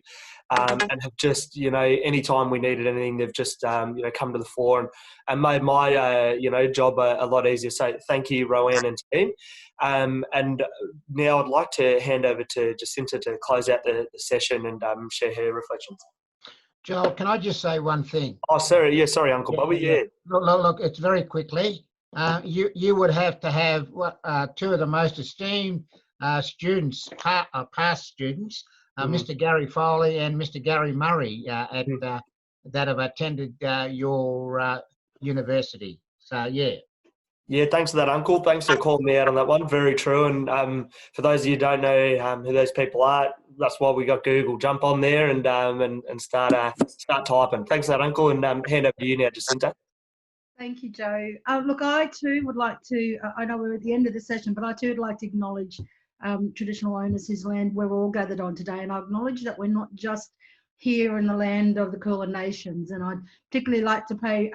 and have just, anytime we needed anything, they've just, come to the fore and made my, job a lot easier. So thank you, Roanne and team. And now I'd like to hand over to Jacinta to close out the session and share her reflections. Joel, can I just say one thing? Oh, sorry. Yeah, sorry, Uncle Bobby. Yeah. Look, it's very quickly. You would have to have two of the most esteemed students, past students, Mr. Gary Foley and Mr. Gary Murray, that have attended your university. So, yeah. Yeah, thanks for that, Uncle. Thanks for calling me out on that one. Very true. And for those of you who don't know who those people are, that's why we got Google. Jump on there and start typing. Thanks for that, Uncle. And hand over to you now, Jacinta. Thank you, Joe. Look, I too would like to, I know we're at the end of the session, but I too would like to acknowledge traditional owners whose land we're all gathered on today. And I acknowledge that we're not just here in the land of the Kulin Nations. And I'd particularly like to pay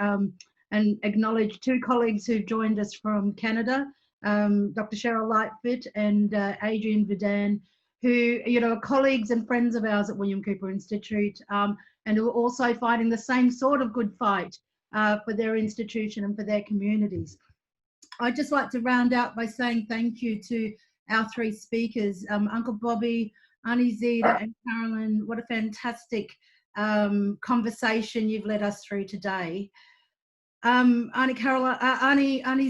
and acknowledge two colleagues who've joined us from Canada, Dr. Cheryl Lightfoot and Adrian Vidan, who are colleagues and friends of ours at William Cooper Institute, and who are also fighting the same sort of good fight for their institution and for their communities. I'd just like to round out by saying thank you to our three speakers, Uncle Bobby, Aunty Zeta and Carolyn. What a fantastic conversation you've led us through today. Aunty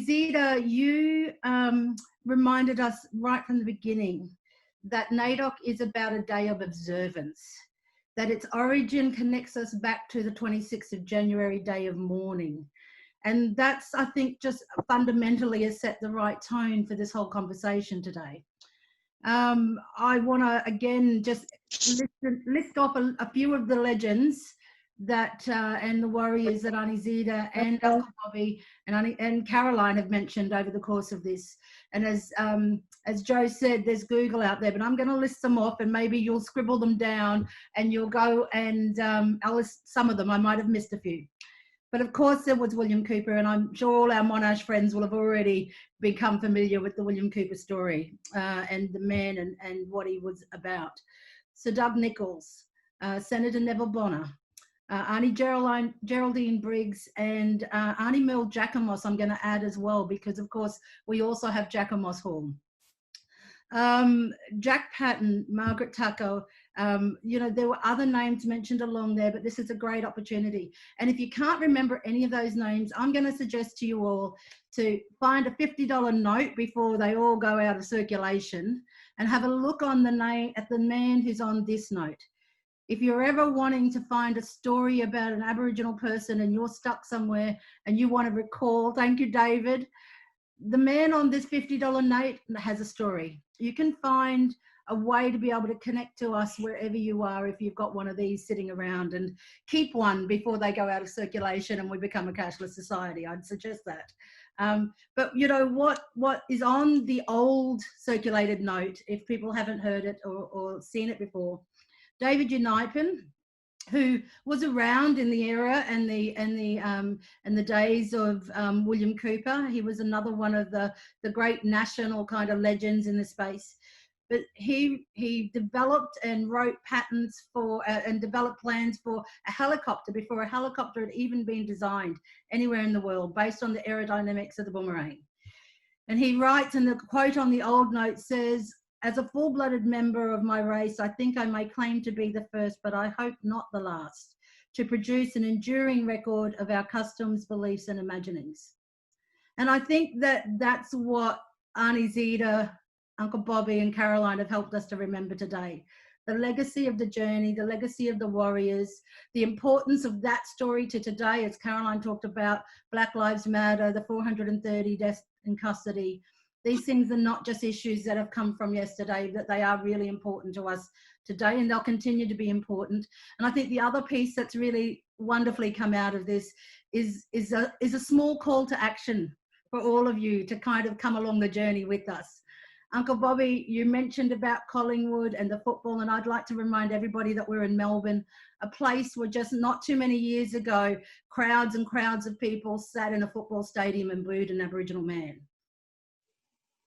Zeta, you reminded us right from the beginning that NAIDOC is about a day of observance, that its origin connects us back to the 26th of January, day of mourning. And that's, I think, just fundamentally has set the right tone for this whole conversation today. I want to, again, just list off a few of the legends that and the warriors that Aunty Zeta and Uncle Bobby and Caroline have mentioned over the course of this. And as Joe said, there's Google out there, but I'm going to list them off, and maybe you'll scribble them down and you'll go and I'll list some of them. I might have missed a few. But of course there was William Cooper, and I'm sure all our Monash friends will have already become familiar with the William Cooper story and the man and what he was about. Sir Doug Nicholls, Senator Neville Bonner, Aunty Geraldine Briggs, and Aunty Mel Jacamos I'm going to add as well, because of course we also have Jacamos Hall. Jack Patton, Margaret Tucker, there were other names mentioned along there, but this is a great opportunity. And if you can't remember any of those names, I'm going to suggest to you all to find a $50 note before they all go out of circulation and have a look on the name at the man who's on this note. If you're ever wanting to find a story about an Aboriginal person and you're stuck somewhere and you want to recall, thank you, David, the man on this $50 note has a story. You can find a way to be able to connect to us wherever you are if you've got one of these sitting around, and keep one before they go out of circulation and we become a cashless society. I'd suggest that. But what is on the old circulated note, if people haven't heard it or seen it before, David Unipen, who was around in the era and the days of William Cooper. He was another one of the great national kind of legends in the space. But he developed and wrote patents for and developed plans for a helicopter before a helicopter had even been designed anywhere in the world, based on the aerodynamics of the boomerang. And he writes, and the quote on the old note says, "As a full-blooded member of my race, I think I may claim to be the first, but I hope not the last, to produce an enduring record of our customs, beliefs, and imaginings." And I think that that's what Aunty Zeta Uncle Bobby and Caroline have helped us to remember today. The legacy of the journey, the legacy of the warriors, the importance of that story to today, as Caroline talked about, Black Lives Matter, the 430 deaths in custody. These things are not just issues that have come from yesterday, but they are really important to us today, and they'll continue to be important. And I think the other piece that's really wonderfully come out of this is a small call to action for all of you to kind of come along the journey with us. Uncle Bobby, you mentioned about Collingwood and the football, and I'd like to remind everybody that we're in Melbourne, a place where just not too many years ago, crowds and crowds of people sat in a football stadium and booed an Aboriginal man.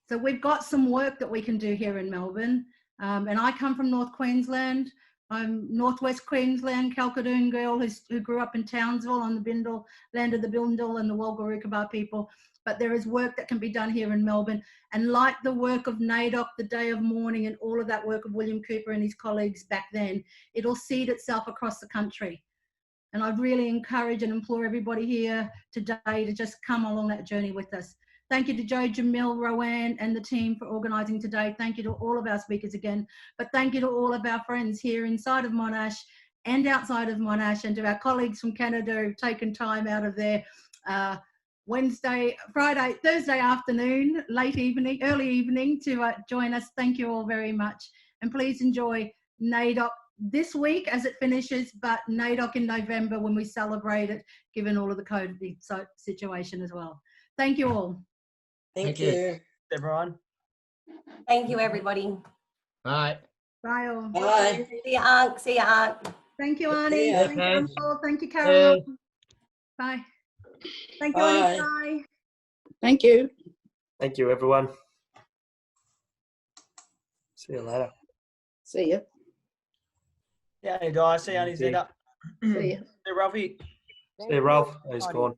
So we've got some work that we can do here in Melbourne. And I come from North Queensland. I'm Northwest Queensland, Kalkadoon girl who grew up in Townsville on the Bindal, land of the Bindal and the Walgarookaba people. But there is work that can be done here in Melbourne. And like the work of NAIDOC, the Day of Mourning, and all of that work of William Cooper and his colleagues back then, it'll seed itself across the country. And I'd really encourage and implore everybody here today to just come along that journey with us. Thank you to Joe, Jamil, Rowan and the team for organising today. Thank you to all of our speakers again. But thank you to all of our friends here inside of Monash and outside of Monash, and to our colleagues from Canada who've taken time out of their Thursday afternoon, late evening, early evening to join us. Thank you all very much. And please enjoy NAIDOC this week as it finishes, but NAIDOC in November when we celebrate it, given all of the COVID situation as well. Thank you all. Thank you. Everyone. Thank you, everybody. Bye. Bye all. Bye. See you, Aunt. See you, Aunt. Thank you, Aunty. Yeah. Thank you, Uncle. Thank you, Caroline. Bye. Thank you, Aunty. Bye. Thank you. Thank you, everyone. See you later. See you. Yeah, guys. See you, Aunty Zeta. See you. See you, Ralphie. See you, Ralph. He's gone.